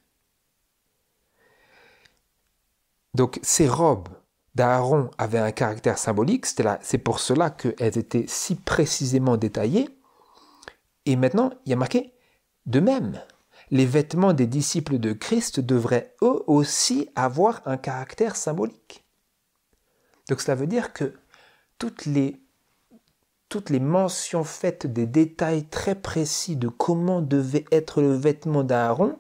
Donc ces robes d'Aaron avaient un caractère symbolique, c'est pour cela qu'elles étaient si précisément détaillées. Et maintenant, il y a marqué, de même, les vêtements des disciples de Christ devraient eux aussi avoir un caractère symbolique. Donc cela veut dire que toutes les mentions faites des détails très précis de comment devait être le vêtement d'Aaron,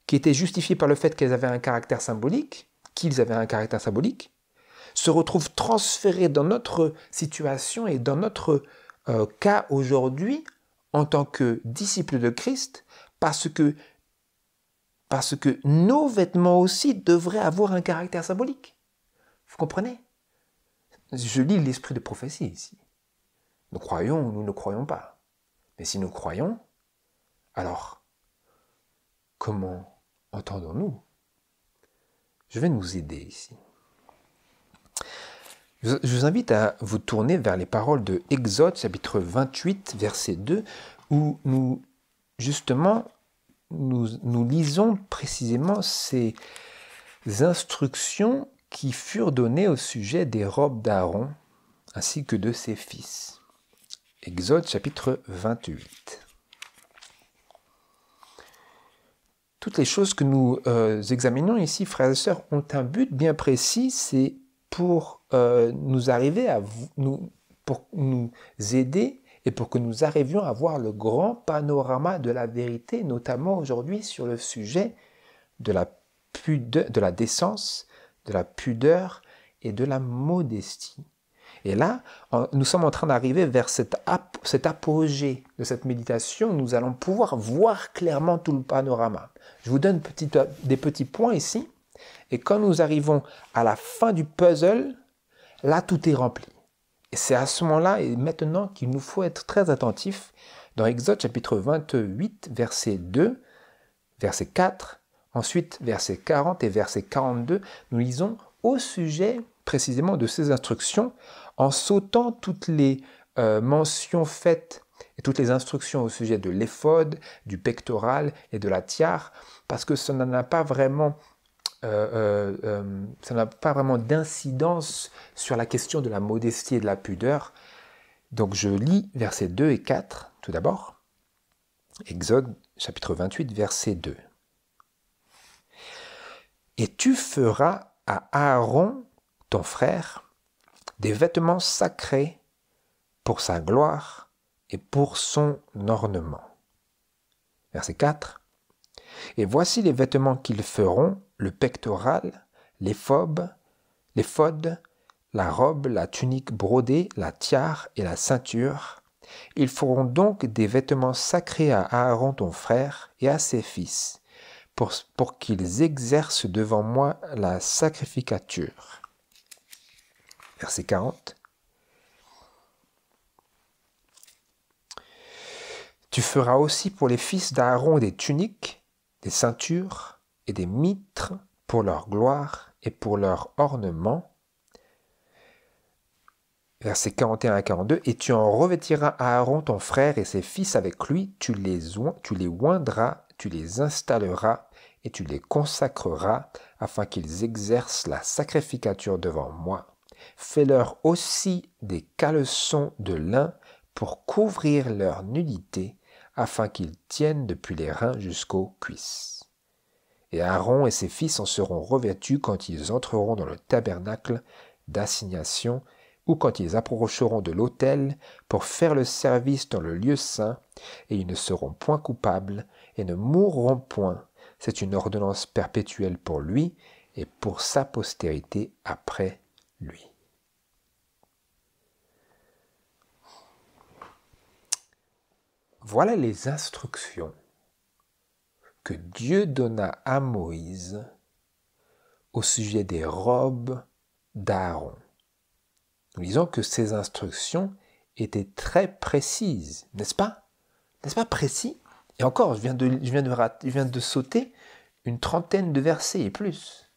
qui étaient justifiés par le fait qu'ils avaient un caractère symbolique, se retrouvent transférés dans notre situation et dans notre cas aujourd'hui en tant que disciples de Christ, parce que nos vêtements aussi devraient avoir un caractère symbolique. Vous comprenez? Je lis l'esprit de prophétie ici. Nous croyons ou nous ne croyons pas. Mais si nous croyons, alors, comment entendons-nous? Je vais nous aider ici. Je vous invite à vous tourner vers les paroles de Exode, chapitre 28, verset 2, où nous lisons précisément ces instructions qui furent données au sujet des robes d'Aaron, ainsi que de ses fils. Exode, chapitre 28. Toutes les choses que nous examinons ici, frères et sœurs, ont un but bien précis, c'est pour nous aider et pour que nous arrivions à voir le grand panorama de la vérité, notamment aujourd'hui sur le sujet de la décence, de la pudeur et de la modestie. Et là, nous sommes en train d'arriver vers cet apogée de cette méditation. Nous allons pouvoir voir clairement tout le panorama. Je vous donne des petits points ici. Et quand nous arrivons à la fin du puzzle, là, tout est rempli. Et c'est à ce moment-là et maintenant qu'il nous faut être très attentifs. Dans Exode chapitre 28, verset 2, verset 4, ensuite verset 40 et verset 42, nous lisons au sujet précisément de ces instructions, en sautant toutes les mentions faites et toutes les instructions au sujet de l'éphod, du pectoral et de la tiare, parce que ça n'a pas vraiment d'incidence sur la question de la modestie et de la pudeur. Donc je lis versets 2 et 4 tout d'abord. Exode chapitre 28, verset 2. Et tu feras à Aaron, ton frère, des vêtements sacrés pour sa gloire, et pour son ornement. Verset 4. Et voici les vêtements qu'ils feront, le pectoral, l'éphod, la robe, la tunique brodée, la tiare et la ceinture. Ils feront donc des vêtements sacrés à Aaron ton frère et à ses fils, pour qu'ils exercent devant moi la sacrificature. Verset 40. Tu feras aussi pour les fils d'Aaron des tuniques, des ceintures et des mitres pour leur gloire et pour leur ornement. Versets 41 à 42. Et tu en revêtiras Aaron ton frère et ses fils avec lui, tu les oindras, tu les installeras et tu les consacreras afin qu'ils exercent la sacrificature devant moi. Fais-leur aussi des caleçons de lin pour couvrir leur nudité, afin qu'ils tiennent depuis les reins jusqu'aux cuisses. Et Aaron et ses fils en seront revêtus quand ils entreront dans le tabernacle d'assignation ou quand ils approcheront de l'autel pour faire le service dans le lieu saint, et ils ne seront point coupables et ne mourront point. C'est une ordonnance perpétuelle pour lui et pour sa postérité après lui. Voilà les instructions que Dieu donna à Moïse au sujet des robes d'Aaron. Nous disons que ces instructions étaient très précises, n'est-ce pas? N'est-ce pas précis? Et encore, je viens de sauter une trentaine de versets et plus.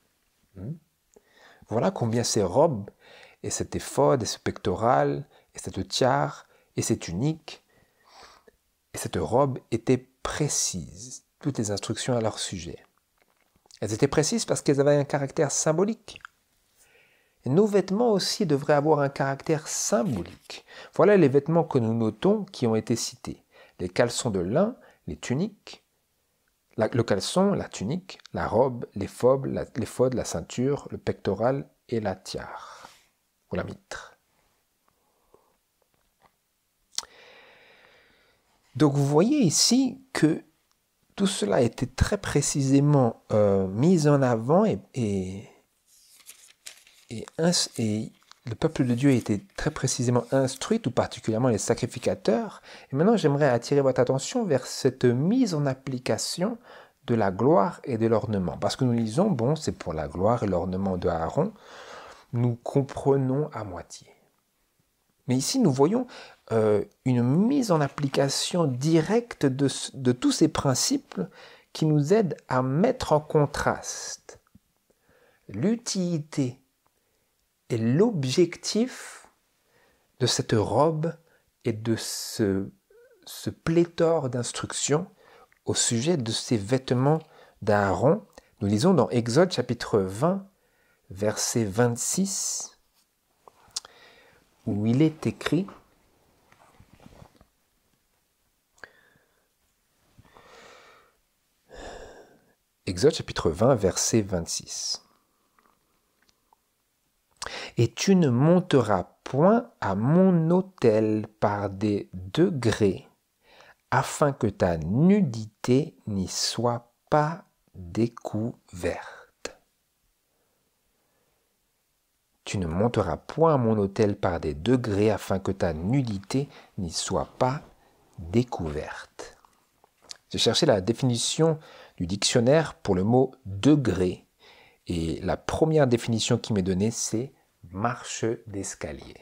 Voilà combien ces robes, et cet éphod, et ce pectoral, et cette tiare, et cette tunique, et cette robe étaient précises. Toutes les instructions à leur sujet. Elles étaient précises parce qu'elles avaient un caractère symbolique. Et nos vêtements aussi devraient avoir un caractère symbolique. Voilà les vêtements que nous notons qui ont été cités. Les caleçons de lin, les tuniques, le caleçon, la tunique, la robe, l'éphod, la ceinture, le pectoral et la tiare, ou la mitre. Donc vous voyez ici que tout cela a été très précisément mis en avant et le peuple de Dieu a été très précisément instruit, tout particulièrement les sacrificateurs. Et maintenant, j'aimerais attirer votre attention vers cette mise en application de la gloire et de l'ornement. Parce que nous lisons, bon, c'est pour la gloire et l'ornement de Aaron, nous comprenons à moitié. Mais ici, nous voyons une mise en application directe de tous ces principes qui nous aident à mettre en contraste l'utilité et l'objectif de cette robe et de ce pléthore d'instructions au sujet de ces vêtements d'Aaron. Nous lisons dans Exode chapitre 20, verset 26, où il est écrit: Exode chapitre 20, verset 26. Et tu ne monteras point à mon autel par des degrés, afin que ta nudité n'y soit pas découverte. Tu ne monteras point à mon autel par des degrés, afin que ta nudité n'y soit pas découverte. J'ai cherché la définition du dictionnaire pour le mot degré, et la première définition qui m'est donnée, c'est marche d'escalier.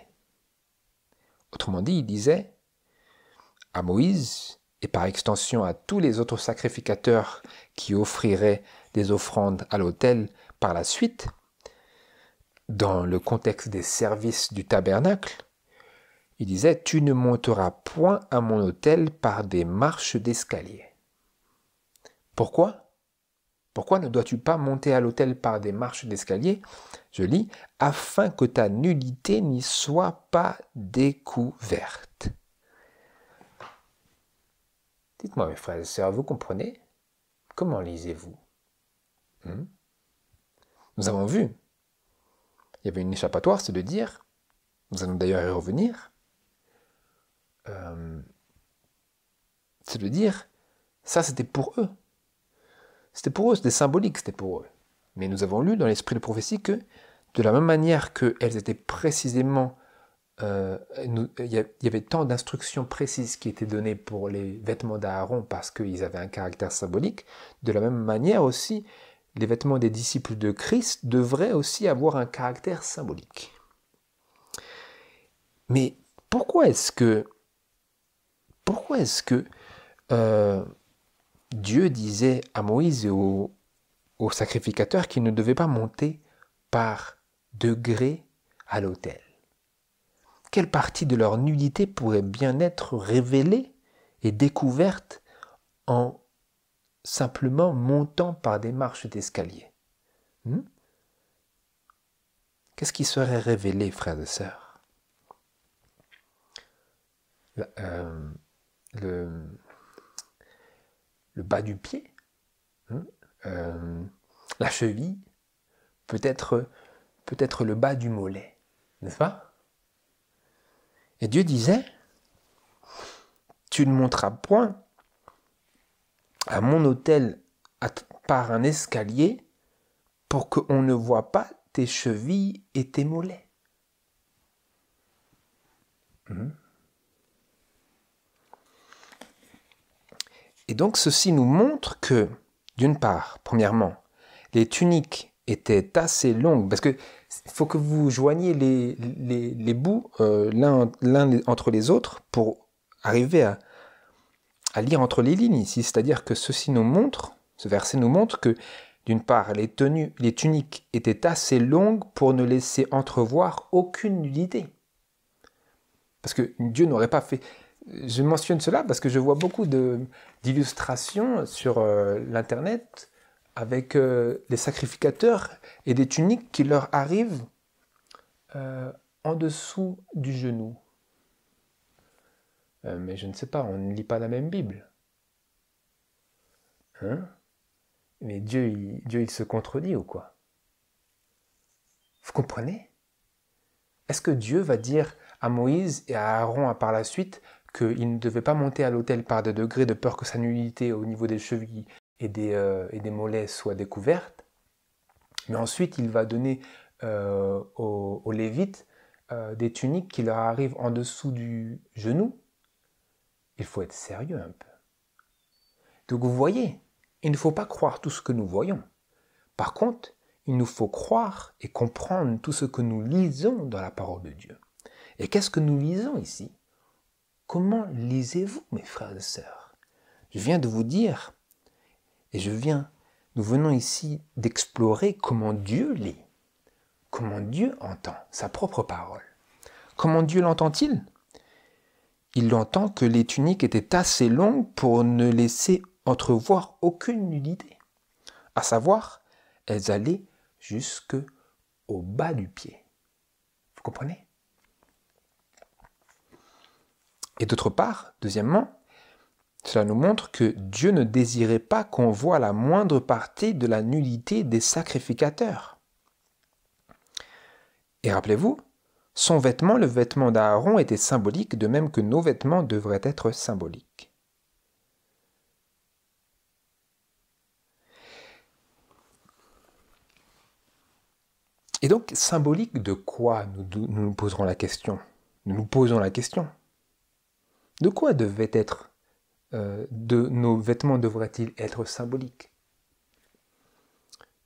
Autrement dit, il disait à Moïse, et par extension à tous les autres sacrificateurs qui offriraient des offrandes à l'autel par la suite, dans le contexte des services du tabernacle, il disait: tu ne monteras point à mon autel par des marches d'escalier. Pourquoi ? Pourquoi ne dois-tu pas monter à l'autel par des marches d'escalier ? Je lis: afin que ta nudité n'y soit pas découverte. Dites-moi, mes frères et sœurs, vous comprenez ? Comment lisez-vous ? Nous avons vu. Il y avait une échappatoire, c'est de dire, nous allons d'ailleurs y revenir, C'est de dire, ça c'était pour eux. C'était pour eux, c'était symbolique, c'était pour eux. Mais nous avons lu dans l'esprit de prophétie que, de la même manière qu'elles étaient précisément, il y avait tant d'instructions précises qui étaient données pour les vêtements d'Aaron parce qu'ils avaient un caractère symbolique, de la même manière aussi, les vêtements des disciples de Christ devraient aussi avoir un caractère symbolique. Mais pourquoi est-ce que Dieu disait à Moïse et aux sacrificateurs qu'ils ne devaient pas monter par degrés à l'autel? Quelle partie de leur nudité pourrait bien être révélée et découverte en simplement montant par des marches d'escalier? Qu'est-ce qui serait révélé, frères et sœurs? Le bas du pied, la cheville, peut-être le bas du mollet, n'est-ce pas? Et Dieu disait, tu ne monteras point à mon autel par un escalier pour qu'on ne voie pas tes chevilles et tes mollets. Et donc ceci nous montre que, d'une part, premièrement, les tuniques étaient assez longues, parce que il faut que vous joigniez les bouts l'un entre les autres pour arriver à lire entre les lignes ici. C'est-à-dire que ce verset nous montre que, d'une part, les tuniques étaient assez longues pour ne laisser entrevoir aucune nudité. Parce que Dieu n'aurait pas fait... Je mentionne cela parce que je vois beaucoup d'illustrations sur l'Internet avec des sacrificateurs et des tuniques qui leur arrivent en dessous du genou. Mais je ne sais pas, on ne lit pas la même Bible. Mais Dieu, il se contredit ou quoi? Vous comprenez? Est-ce que Dieu va dire à Moïse et à Aaron par la suite qu'il ne devait pas monter à l'autel par des degrés de peur que sa nudité au niveau des chevilles et des mollets soit découverte, mais ensuite il va donner aux Lévites des tuniques qui leur arrivent en dessous du genou? Il faut être sérieux un peu. Donc vous voyez, il ne faut pas croire tout ce que nous voyons. Par contre, il nous faut croire et comprendre tout ce que nous lisons dans la parole de Dieu. Et qu'est-ce que nous lisons ici? Comment lisez-vous, mes frères et sœurs? Je viens de vous dire, et nous venons ici d'explorer comment Dieu lit, comment Dieu entend sa propre parole. Comment Dieu l'entend-il? Il l'entend que les tuniques étaient assez longues pour ne laisser entrevoir aucune nudité. À savoir, elles allaient jusqu'au bas du pied. Vous comprenez? Et d'autre part, deuxièmement, cela nous montre que Dieu ne désirait pas qu'on voie la moindre partie de la nudité des sacrificateurs. Et rappelez-vous, son vêtement, le vêtement d'Aaron, était symbolique, de même que nos vêtements devraient être symboliques. Et donc, symbolique de quoi nous poserons la question? Nous nous posons la question. De quoi nos vêtements devraient-ils être symboliques?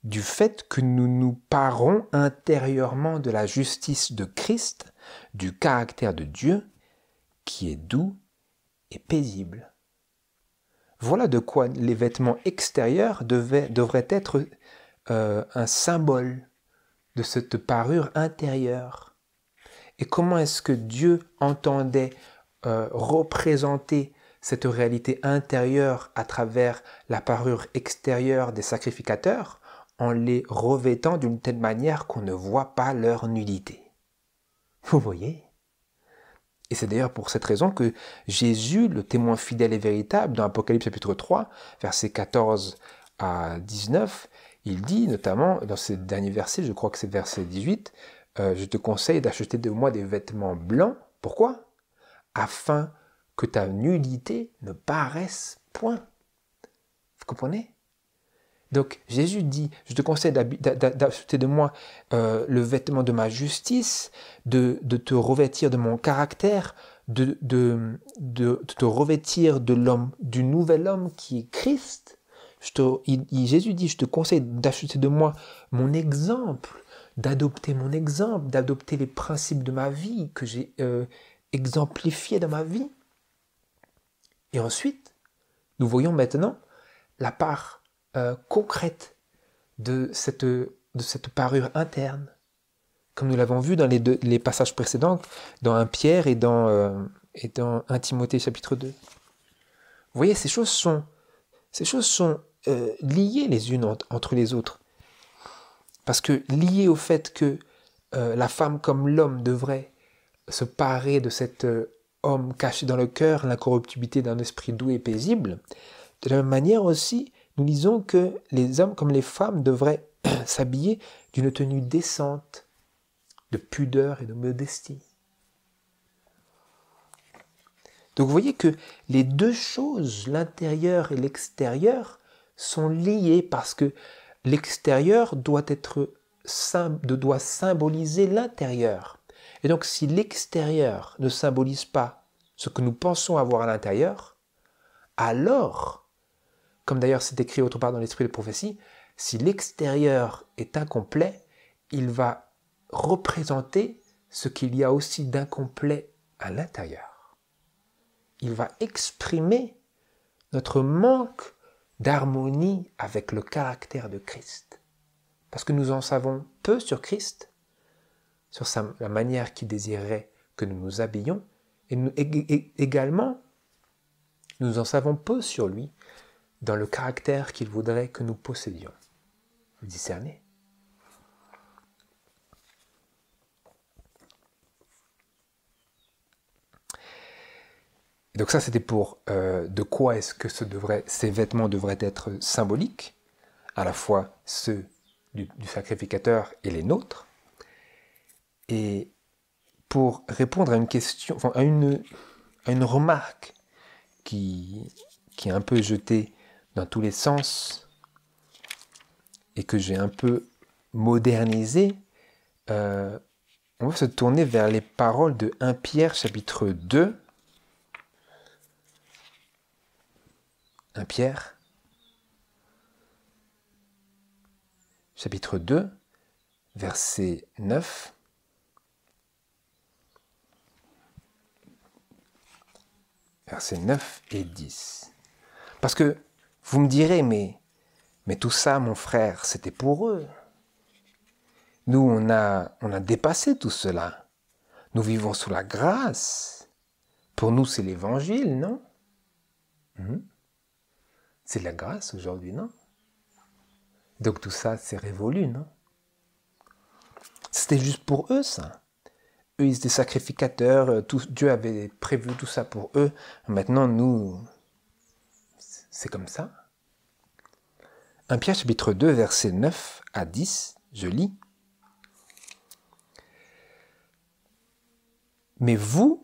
Du fait que nous nous parons intérieurement de la justice de Christ, du caractère de Dieu, qui est doux et paisible. Voilà de quoi les vêtements extérieurs devraient être un symbole de cette parure intérieure. Et comment est-ce que Dieu entendait représenter cette réalité intérieure à travers la parure extérieure des sacrificateurs, en les revêtant d'une telle manière qu'on ne voit pas leur nudité? Vous voyez? Et c'est d'ailleurs pour cette raison que Jésus, le témoin fidèle et véritable, dans Apocalypse chapitre 3, versets 14 à 19, il dit notamment, dans ce dernier verset, je crois que c'est verset 18, je te conseille d'acheter de moi des vêtements blancs. Pourquoi? Afin que ta nullité ne paraisse point. Vous comprenez? Donc Jésus dit, je te conseille d'acheter de moi le vêtement de ma justice, de te revêtir de mon caractère, de te revêtir de l'homme, du nouvel homme qui est Christ. Jésus dit, je te conseille d'acheter de moi mon exemple, d'adopter mon exemple, d'adopter les principes de ma vie que j'ai exemplifiés dans ma vie. Et ensuite, nous voyons maintenant la part concrète de cette parure interne, comme nous l'avons vu dans les passages précédents, dans 1 Pierre et dans 1 Timothée chapitre 2. Vous voyez, ces choses sont liées les unes entre les autres. Parce que liées au fait que la femme comme l'homme devrait se parer de cet homme caché dans le cœur, l'incorruptibilité d'un esprit doux et paisible, de la même manière aussi, nous lisons que les hommes comme les femmes devraient s'habiller d'une tenue décente, de pudeur et de modestie. Donc vous voyez que les deux choses, l'intérieur et l'extérieur, sont liées parce que l'extérieur doit symboliser l'intérieur. Et donc si l'extérieur ne symbolise pas ce que nous pensons avoir à l'intérieur, alors, comme d'ailleurs c'est écrit autre part dans l'esprit de prophétie, si l'extérieur est incomplet, il va représenter ce qu'il y a aussi d'incomplet à l'intérieur. Il va exprimer notre manque d'harmonie avec le caractère de Christ. Parce que nous en savons peu sur Christ, sur la manière qu'il désirerait que nous nous habillions, et également, nous en savons peu sur lui, dans le caractère qu'il voudrait que nous possédions. Vous discernez? Et donc ça, c'était pour de quoi est-ce que ces vêtements devraient être symboliques, à la fois ceux du sacrificateur et les nôtres. Et pour répondre à une question, à une remarque qui est un peu jetée dans tous les sens et que j'ai un peu modernisée, on va se tourner vers les paroles de 1 Pierre chapitre 2. 1 Pierre chapitre 2, verset 9. Versets 9 et 10. Parce que vous me direz, mais tout ça, mon frère, c'était pour eux. Nous, on a dépassé tout cela. Nous vivons sous la grâce. Pour nous, c'est l'évangile, non? C'est de la grâce aujourd'hui, non? Donc tout ça, c'est révolu, non? C'était juste pour eux, ça. Eux, ils étaient sacrificateurs, Dieu avait prévu tout ça pour eux. Maintenant, nous, c'est comme ça. 1 Pierre chapitre 2, versets 9 à 10, je lis. Mais vous,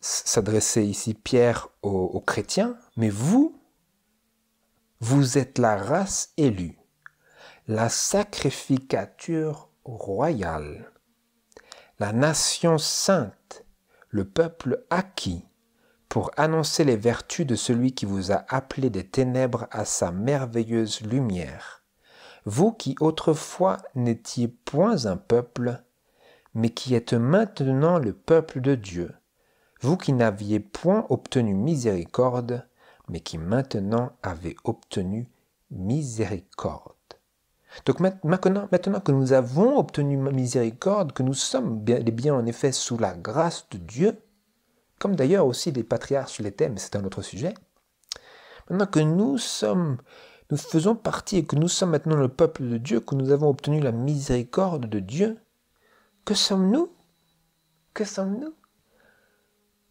s'adressait ici Pierre aux chrétiens, mais vous êtes la race élue, la sacrificature royale, la nation sainte, le peuple acquis, pour annoncer les vertus de celui qui vous a appelé des ténèbres à sa merveilleuse lumière. Vous qui autrefois n'étiez point un peuple, mais qui êtes maintenant le peuple de Dieu. Vous qui n'aviez point obtenu miséricorde, mais qui maintenant avez obtenu miséricorde. Donc maintenant que nous avons obtenu miséricorde, que nous sommes bien en effet sous la grâce de Dieu, comme d'ailleurs aussi les patriarches l'étaient, mais c'est un autre sujet, maintenant que nous faisons partie et que nous sommes maintenant le peuple de Dieu, que nous avons obtenu la miséricorde de Dieu, que sommes-nous? Que sommes-nous?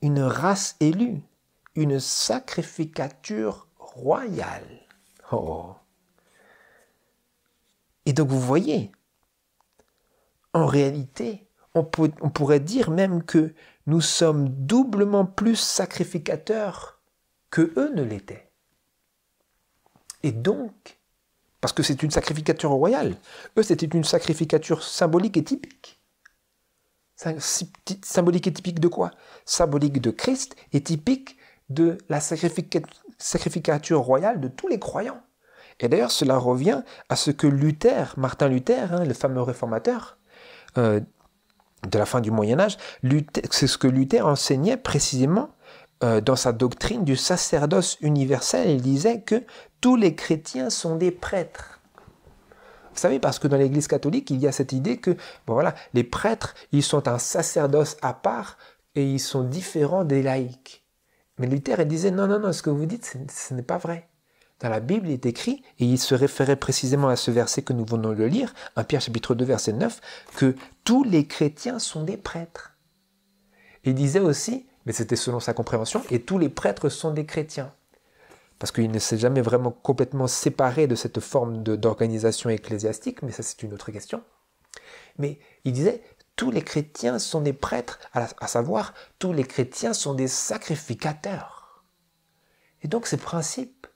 Une race élue, une sacrificature royale. Oh! Et donc vous voyez, en réalité, on pourrait dire même que nous sommes doublement plus sacrificateurs que eux ne l'étaient. Et donc, parce que c'est une sacrificature royale, eux c'était une sacrificature symbolique et typique. Symbolique et typique de quoi? Symbolique de Christ et typique de la sacrificature royale de tous les croyants. Et d'ailleurs, cela revient à ce que Martin Luther, le fameux réformateur de la fin du Moyen-Âge, c'est ce que Luther enseignait précisément dans sa doctrine du sacerdoce universel. Il disait que tous les chrétiens sont des prêtres. Vous savez, parce que dans l'Église catholique, il y a cette idée que les prêtres, ils sont un sacerdoce à part et ils sont différents des laïcs. Mais Luther, il disait non, ce que vous dites, ce n'est pas vrai. Dans la Bible, il est écrit, et il se référait précisément à ce verset que nous venons de lire, 1 Pierre chapitre 2, verset 9, que tous les chrétiens sont des prêtres. Il disait aussi, mais c'était selon sa compréhension, et tous les prêtres sont des chrétiens. Parce qu'il ne s'est jamais vraiment complètement séparé de cette forme d'organisation ecclésiastique, mais ça c'est une autre question. Mais il disait, tous les chrétiens sont des prêtres, à savoir, tous les chrétiens sont des sacrificateurs. Et donc ces principes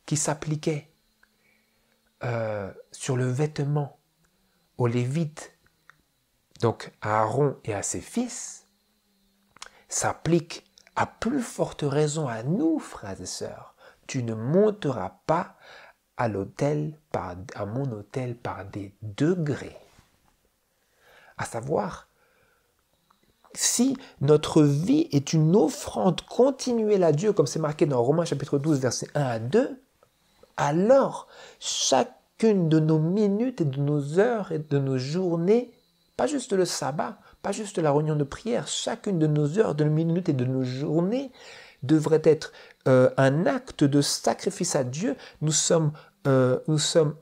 qui s'appliquaient sur le vêtement aux Lévites, donc à Aaron et à ses fils, s'appliquent à plus forte raison à nous, frères et sœurs. Tu ne monteras pas à mon autel par des degrés. À savoir, si notre vie est une offrande continuelle à Dieu, comme c'est marqué dans Romains chapitre 12, versets 1 à 2, alors chacune de nos minutes et de nos heures et de nos journées, pas juste le sabbat, pas juste la réunion de prière, chacune de nos heures, de nos minutes et de nos journées devrait être un acte de sacrifice à Dieu. Nous sommes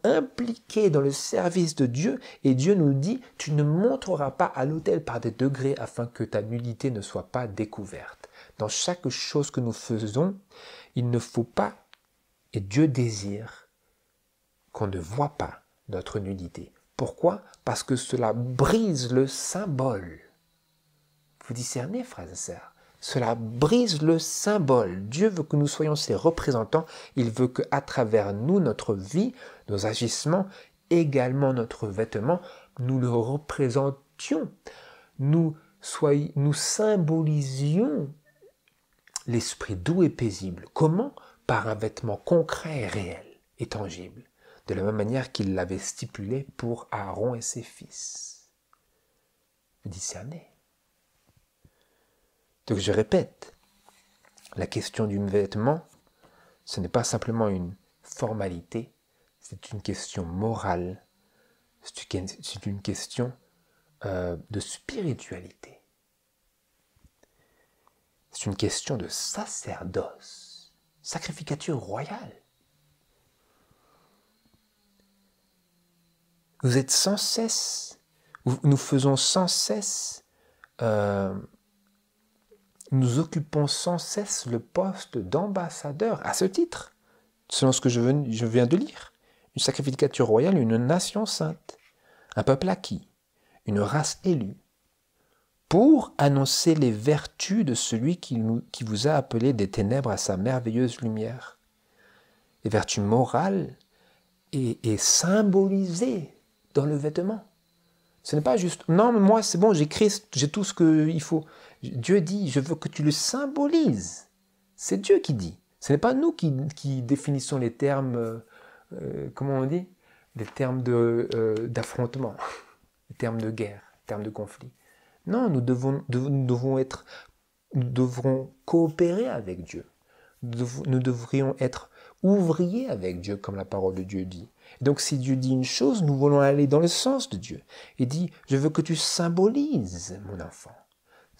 impliqués dans le service de Dieu et Dieu nous dit, tu ne monteras pas à l'autel par des degrés afin que ta nullité ne soit pas découverte. Dans chaque chose que nous faisons, il ne faut pas, et Dieu désire, qu'on ne voit pas notre nullité. Pourquoi? Parce que cela brise le symbole. Vous discernez, frères et sœurs? Cela brise le symbole. Dieu veut que nous soyons ses représentants. Il veut qu'à travers nous, notre vie, nos agissements, également notre vêtement, nous le représentions. Nous symbolisions l'esprit doux et paisible. Comment? Par un vêtement concret et réel et tangible. De la même manière qu'il l'avait stipulé pour Aaron et ses fils. Vous discernez? Donc je répète, la question du vêtement, ce n'est pas simplement une formalité, c'est une question morale, c'est une question de spiritualité. C'est une question de sacerdoce, sacrificature royale. Vous êtes sans cesse, nous faisons sans cesse, nous occupons sans cesse le poste d'ambassadeur, à ce titre, selon ce que je viens de lire. Une sacrificature royale, une nation sainte, un peuple acquis, une race élue, pour annoncer les vertus de celui qui vous a appelé des ténèbres à sa merveilleuse lumière. Les vertus morales et symbolisées dans le vêtement. Ce n'est pas juste, non, mais moi c'est bon, j'ai Christ, j'ai tout ce qu'il faut. Dieu dit, je veux que tu le symbolises. C'est Dieu qui dit. Ce n'est pas nous qui définissons les termes, comment on dit? Les termes d'affrontement, les termes de guerre, les termes de conflit. Non, nous devrons coopérer avec Dieu. Nous devrions être ouvriers avec Dieu, comme la parole de Dieu dit. Donc si Dieu dit une chose, nous voulons aller dans le sens de Dieu. Il dit, je veux que tu symbolises, mon enfant.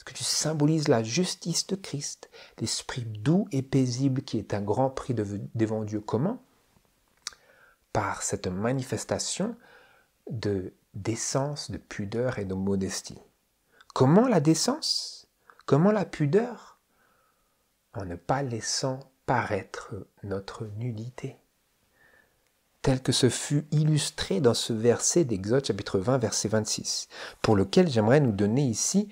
Que tu symbolises la justice de Christ, l'esprit doux et paisible qui est un grand prix devant Dieu. Comment? Par cette manifestation de décence, de pudeur et de modestie. Comment la décence? Comment la pudeur? En ne pas laissant paraître notre nullité. Tel que ce fut illustré dans ce verset d'Exode chapitre 20, verset 26, pour lequel j'aimerais nous donner ici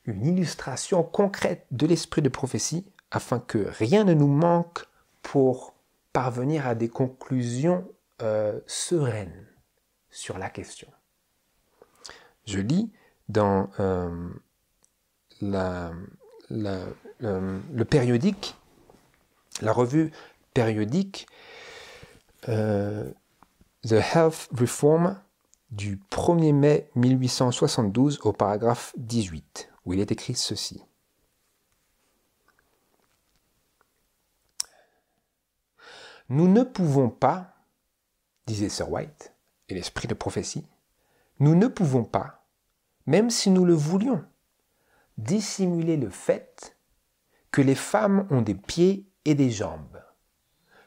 une illustration concrète de l'esprit de prophétie afin que rien ne nous manque pour parvenir à des conclusions sereines sur la question. Je lis dans le périodique, la revue périodique The Health Reform du 1er mai 1872 au paragraphe 18, où il est écrit ceci. Nous ne pouvons pas, disait Sir White, et l'esprit de prophétie, nous ne pouvons pas, même si nous le voulions, dissimuler le fait que les femmes ont des pieds et des jambes,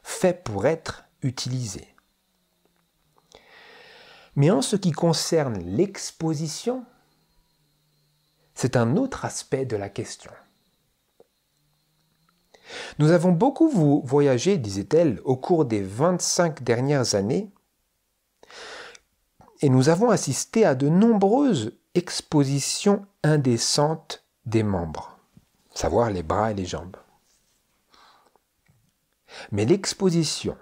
faits pour être utilisés. Mais en ce qui concerne l'exposition, c'est un autre aspect de la question. Nous avons beaucoup voyagé, disait-elle, au cours des 25 dernières années, et nous avons assisté à de nombreuses expositions indécentes des membres, savoir les bras et les jambes. Mais l'exposition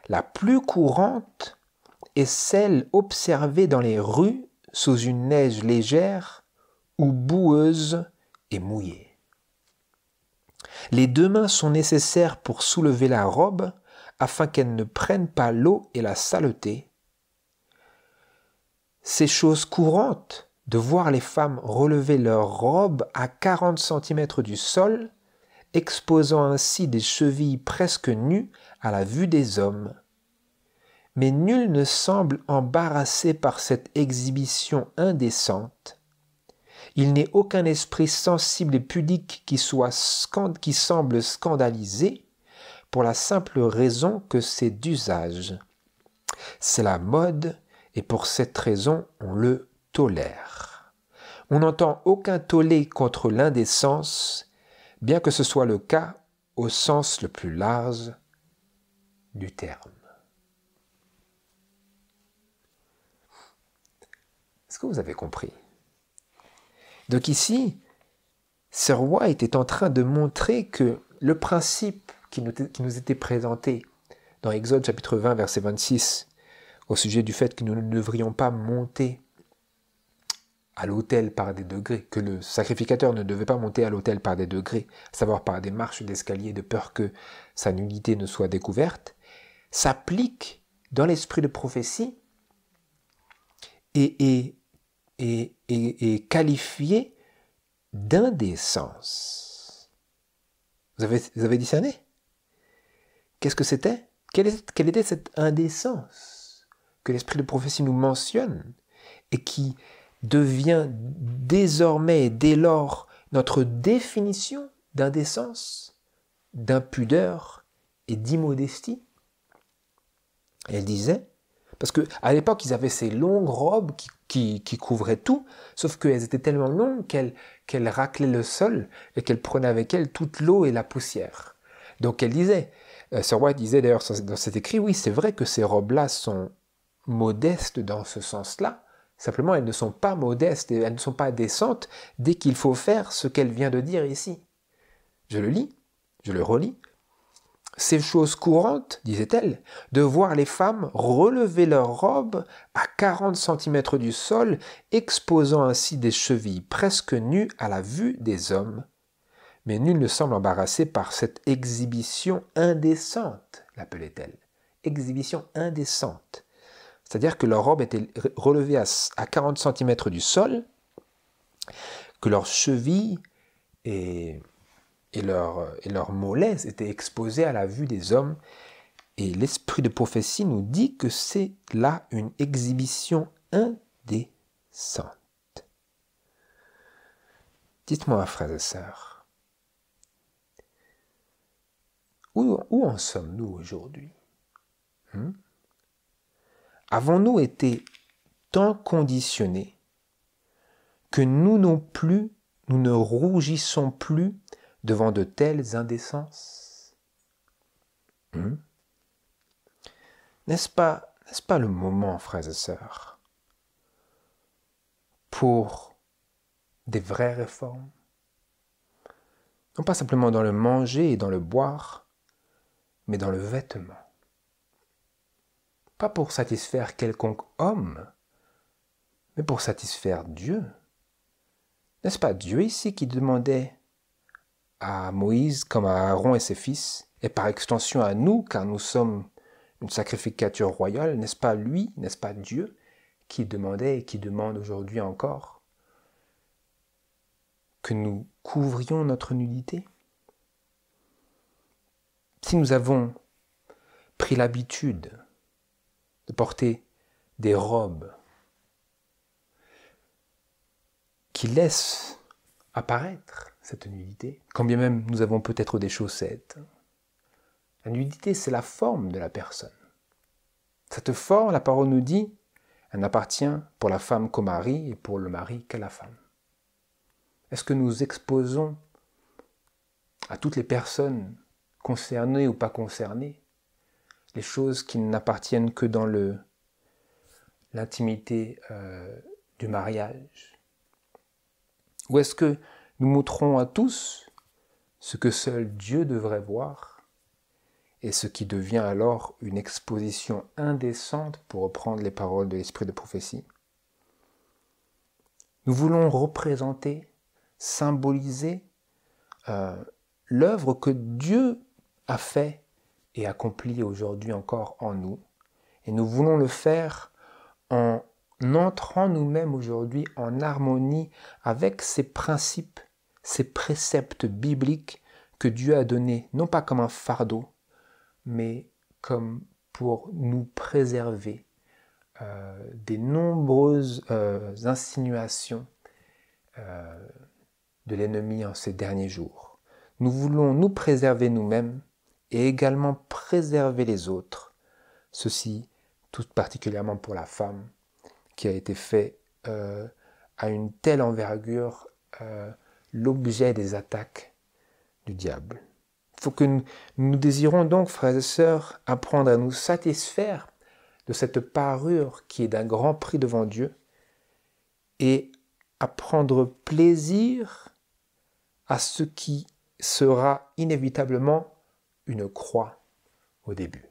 la plus courante est celle observée dans les rues sous une neige légère ou boueuse et mouillée. Les 2 mains sont nécessaires pour soulever la robe afin qu'elle ne prenne pas l'eau et la saleté. C'est chose courante de voir les femmes relever leur robe à 40 cm du sol, exposant ainsi des chevilles presque nues à la vue des hommes. Mais nul ne semble embarrassé par cette exhibition indécente. Il n'est aucun esprit sensible et pudique qui semble scandalisé pour la simple raison que c'est d'usage. C'est la mode et pour cette raison on le tolère. On n'entend aucun tollé contre l'indécence, bien que ce soit le cas au sens le plus large du terme. Est-ce que vous avez compris? Donc ici, Sir White est en train de montrer que le principe qui nous était présenté dans Exode chapitre 20, verset 26, au sujet du fait que nous ne devrions pas monter à l'autel par des degrés, que le sacrificateur ne devait pas monter à l'autel par des degrés, à savoir par des marches d'escalier de peur que sa nullité ne soit découverte, s'applique dans l'esprit de prophétie et qualifié d'indécence. Vous avez discerné? Qu'est-ce que c'était? Quelle était cette indécence que l'esprit de prophétie nous mentionne et qui devient désormais et dès lors notre définition d'indécence, d'impudeur et d'immodestie? Elle disait, parce qu'à l'époque, ils avaient ces longues robes qui couvraient tout, sauf qu'elles étaient tellement longues qu'elles raclaient le sol et qu'elles prenaient avec elles toute l'eau et la poussière. Donc elle disait, Sir White disait d'ailleurs dans cet écrit, oui, c'est vrai que ces robes-là sont modestes dans ce sens-là, simplement elles ne sont pas modestes et elles ne sont pas décentes dès qu'il faut faire ce qu'elle vient de dire ici. Je le lis, je le relis. C'est chose courante, disait-elle, de voir les femmes relever leurs robes à 40 cm du sol, exposant ainsi des chevilles presque nues à la vue des hommes. Mais nul ne semble embarrassé par cette exhibition indécente, l'appelait-elle. Exhibition indécente. C'est-à-dire que leur robe était relevée à 40 cm du sol, que leurs chevilles et leurs mollets étaient exposés à la vue des hommes. Et l'esprit de prophétie nous dit que c'est là une exhibition indécente. Dites-moi, frères et sœurs, où en sommes-nous aujourd'hui? Avons-nous été tant conditionnés que nous non plus, nous ne rougissons plus devant de telles indécences? N'est-ce pas le moment, frères et sœurs, pour des vraies réformes. Non pas simplement dans le manger et dans le boire, mais dans le vêtement. Pas pour satisfaire quelconque homme, mais pour satisfaire Dieu. N'est-ce pas Dieu ici qui demandait à Moïse, comme à Aaron et ses fils, et par extension à nous, car nous sommes une sacrificature royale, n'est-ce pas lui, n'est-ce pas Dieu, qui demandait et qui demande aujourd'hui encore que nous couvrions notre nudité? Si nous avons pris l'habitude de porter des robes qui laissent apparaître cette nudité, quand bien même nous avons peut-être des chaussettes, la nudité, c'est la forme de la personne. Cette forme, la parole nous dit, elle n'appartient pour la femme qu'au mari et pour le mari qu'à la femme. Est-ce que nous exposons à toutes les personnes concernées ou pas concernées les choses qui n'appartiennent que dans l'intimité du mariage? Ou est-ce que nous montrons à tous ce que seul Dieu devrait voir et ce qui devient alors une exposition indécente, pour reprendre les paroles de l'esprit de prophétie? Nous voulons représenter, symboliser l'œuvre que Dieu a fait et accomplit aujourd'hui encore en nous. Et nous voulons le faire en entrant nous-mêmes aujourd'hui en harmonie avec ces principes, ces préceptes bibliques que Dieu a donnés, non pas comme un fardeau, mais comme pour nous préserver des nombreuses insinuations de l'ennemi en ces derniers jours. Nous voulons nous préserver nous-mêmes et également préserver les autres. Ceci tout particulièrement pour la femme qui a été fait à une telle envergure l'objet des attaques du diable. Il faut que nous désirons donc, frères et sœurs, apprendre à nous satisfaire de cette parure qui est d'un grand prix devant Dieu et à prendre plaisir à ce qui sera inévitablement une croix au début.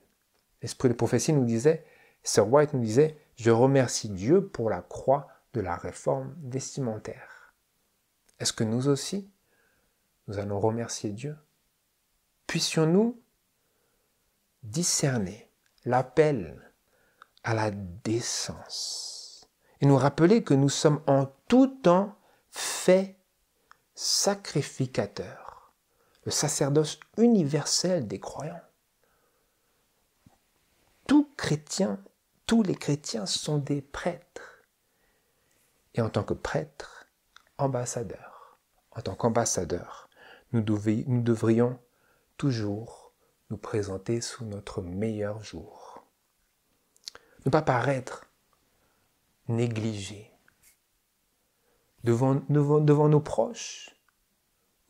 L'esprit de prophétie nous disait, Sir White nous disait, « Je remercie Dieu pour la croix de la réforme vestimentaire. » Est-ce que nous aussi, nous allons remercier Dieu? Puissions-nous discerner l'appel à la décence et nous rappeler que nous sommes en tout temps faits sacrificateurs, le sacerdoce universel des croyants. Tous les chrétiens sont des prêtres. Et en tant que prêtres, ambassadeurs, en tant qu'ambassadeurs, nous devrions toujours nous présenter sous notre meilleur jour. Ne pas paraître négligés devant nos proches,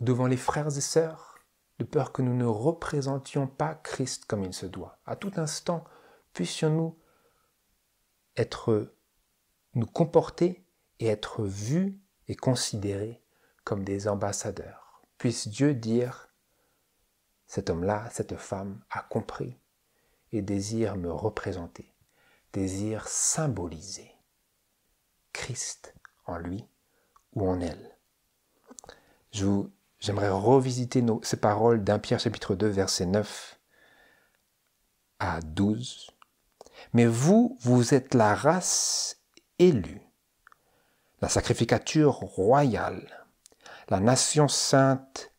devant les frères et sœurs, de peur que nous ne représentions pas Christ comme il se doit. À tout instant, puissions-nous nous comporter et être vus et considérés comme des ambassadeurs. Puisse Dieu dire, cet homme-là, cette femme a compris et désire me représenter, désire symboliser Christ en lui ou en elle. J'aimerais revisiter ces paroles d'1 Pierre chapitre 2, versets 9 à 12. Mais vous êtes la race élue, la sacrificature royale, la nation sainte,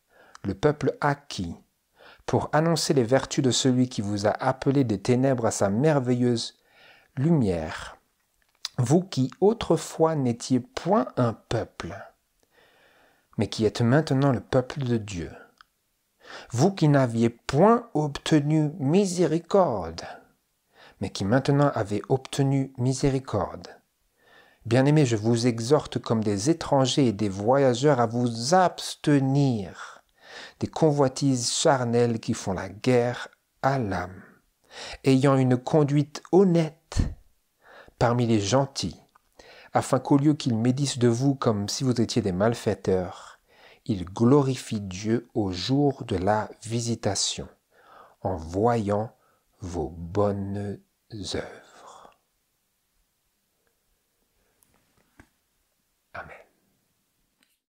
le peuple acquis, pour annoncer les vertus de celui qui vous a appelé des ténèbres à sa merveilleuse lumière. Vous qui autrefois n'étiez point un peuple, mais qui êtes maintenant le peuple de Dieu. Vous qui n'aviez point obtenu miséricorde, mais qui maintenant avez obtenu miséricorde. Bien-aimés, je vous exhorte comme des étrangers et des voyageurs à vous abstenir des convoitises charnelles qui font la guerre à l'âme, ayant une conduite honnête parmi les gentils, afin qu'au lieu qu'ils médisent de vous comme si vous étiez des malfaiteurs, ils glorifient Dieu au jour de la visitation, en voyant vos bonnes œuvres.